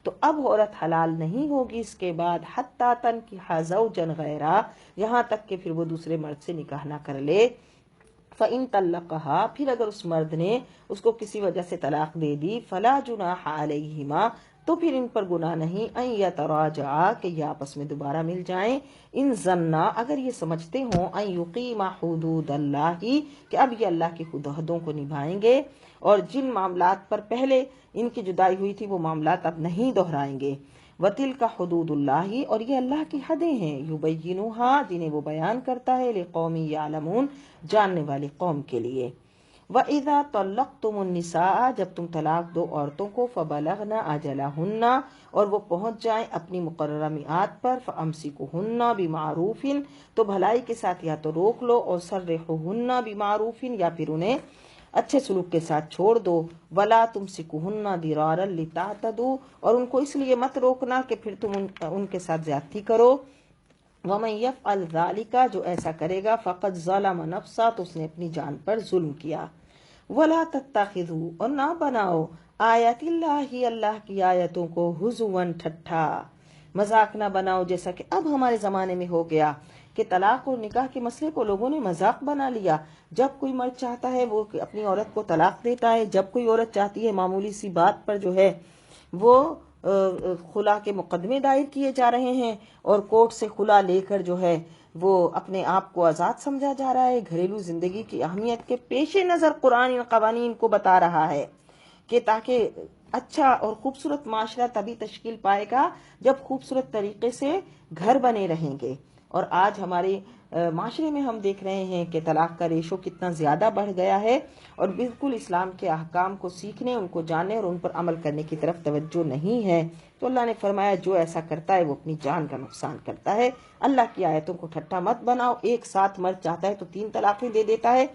تو اب عورت حلال نہیں ہوگی اس کے بعد، حتی تنکح زوجا غیرہ، یہاں تک کہ پھر وہ دوسرے مرد سے نکاح نہ کر لے۔ فَإِن طَلَّقَهَا، پھر اگر اس مرد نے اس کو کسی وجہ سے طلاق دے دی، فَلَا جُنَاحَ عَلَيْهِمَا، تو پھر ان پر گناہ نہیں، أَن يَتَرَاجَعَا، کہ یہ آپس میں دوبارہ مل جائیں، ان ظنّا، اگر یہ سمجھتے ہوں، أَن يُقِيمَ حُدُودَ اللَّهِ، کہ اب یہ اللہ کی حدوں کو نبھائیں گے، اور جن معاملات پر پہلے ان کی جدائی ہوئی تھی وہ معاملات اب نہیں دہرائیں گے۔ وَتِلْكَ حُدُودُ اللَّهِ، اور یہ اللہ کی حدیں ہیں، يُبَيِّنُهَا، جنہیں وہ بیان کرتا ہے، لِقَوْمٍ يَعْلَمُونَ، جاننے والی قوم کے لیے۔ وَإِذَا طَلَّقْتُمُ النِّسَاءَ، جب تم طلاق دو عورتوں کو، فَبَلَغْنَ أَجَلَهُنَّ، اور وہ پہنچ جائیں اپنی مقررہ میعاد پر، فَأَمْسِكُوهُنَّ بِمَعْرُوفٍ، تو بھلائی کے ساتھ یا تو روک لو، اور سَرِّحُوهُنَّ بِمَعْرُوفٍ، یا پھر انہیں اچھے سلوک کے ساتھ چھوڑ دو۔ وَلَا تُمْسِكُوهُنَّ ضِرَارًا لِتَعْتَدُوا، اور ان کو اس لیے مت روکنا کہ پھر تم ان کے ساتھ زیادتی کرو۔ وَمَن يَفْعَلْ ذَلِكَ، جو ایسا کرے گا، فَقَدْ ظَلَمَ نَفْسَهُ، تو اس نے اپنی جان پر ظلم کیا۔ وَلَا تَتَّخِذُوا، اور نہ بناؤ، آیات اللہ، اللہ کی آیتوں کو، ہزواً، ٹھٹھا، مذاق نہ بناؤ، جیسا کہ اب ہمارے زمانے میں ہو گیا کہ طلاق اور نکاح کے مسئلے کو لوگوں نے مذاق بنا لیا۔ جب کوئی مرد چاہتا ہے وہ اپنی عورت کو طلاق دیتا ہے، جب کوئی عورت چاہتی ہے معمولی سی بات پر جو ہے وہ خلا کے مقدمے دائر کیے جا رہے ہیں، اور کورٹ سے خلا لے کر جو ہے وہ اپنے آپ کو آزاد سمجھا جا رہا ہے۔ گھریلو زندگی کی اہمیت کے پیش نظر قرآن ان قوانین کو بتا رہا ہے کہ تاکہ اچھا اور خوبصورت معاشرہ تبھی تشکیل پائے گا جب خوبصورت طریقے سے گھر بنے رہیں گے۔ اور آج ہمارے معاشرے میں ہم دیکھ رہے ہیں کہ طلاق کا ریشو کتنا زیادہ بڑھ گیا ہے، اور بالکل اسلام کے احکام کو سیکھنے، ان کو جاننے اور ان پر عمل کرنے کی طرف توجہ نہیں ہے۔ تو اللہ نے فرمایا جو ایسا کرتا ہے وہ اپنی جان کا نقصان کرتا ہے۔ اللہ کی آیتوں کو ٹھٹا مت بناؤ۔ ایک ساتھ مرد چاہتا ہے تو 3 طلاقیں دے دیتا ہے،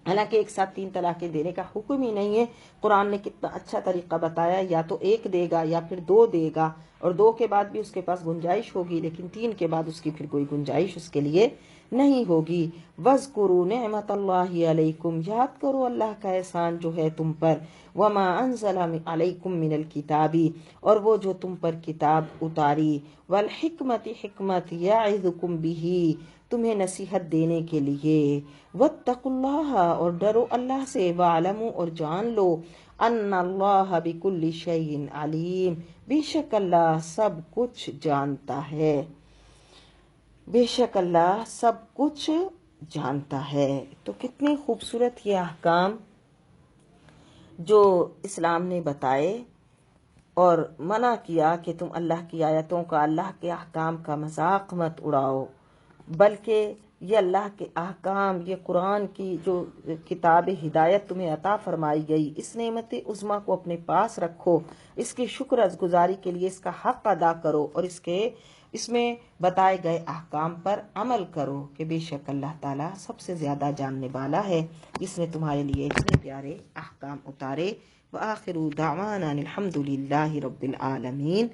حالانکہ ایک ساتھ 3 طلاقیں دینے کا حکم ہی نہیں ہے۔ قرآن نے کتنا اچھا طریقہ بتایا، یا تو 1 دے گا یا پھر 2 دے گا، اور 2 کے بعد بھی اس کے پاس گنجائش ہوگی، لیکن 3 کے بعد اس کی پھر کوئی گنجائش اس کے لیے نہیں ہوگی۔ وَاذْكُرُوا نِعْمَةَ اللَّهِ عَلَيْكُمْ، یاد کرو اللہ کا احسان جو ہے تم پر، وَمَا أَنزَلَ عَلَيْكُمْ مِنَ الْكِتَابِ، اور وہ جو تم پر کتاب اتاری، وَالْحِكْمَةِ، حکمت، یعظکم بِہِ، تمہیں نصیحت دینے کے لیے، واتقوا اللہ، اور ڈرو اللہ سے، وَاعْلَمُوا، اور جان لو، ان اللہ بکل شیء علیم، بے شک اللہ سب کچھ جانتا ہے، بے شک اللہ سب کچھ جانتا ہے۔ تو کتنے خوبصورت یہ احکام جو اسلام نے بتائے، اور منع کیا کہ تم اللہ کی آیتوں کا، اللہ کے احکام کا مذاق مت اڑاؤ، بلکہ یہ اللہ کے احکام، یہ قرآن کی جو کتاب ہدایت تمہیں عطا فرمائی گئی، اس نعمت عظمیٰ کو اپنے پاس رکھو، اس کی شکر گزاری کے لیے اس کا حق ادا کرو، اور اس میں بتائے گئے احکام پر عمل کرو، کہ بے شک اللہ تعالیٰ سب سے زیادہ جاننے والا ہے، جس نے تمہارے لیے اتنے پیارے احکام اتارے۔ وآخر دعوانا الحمد للہ رب العالمین۔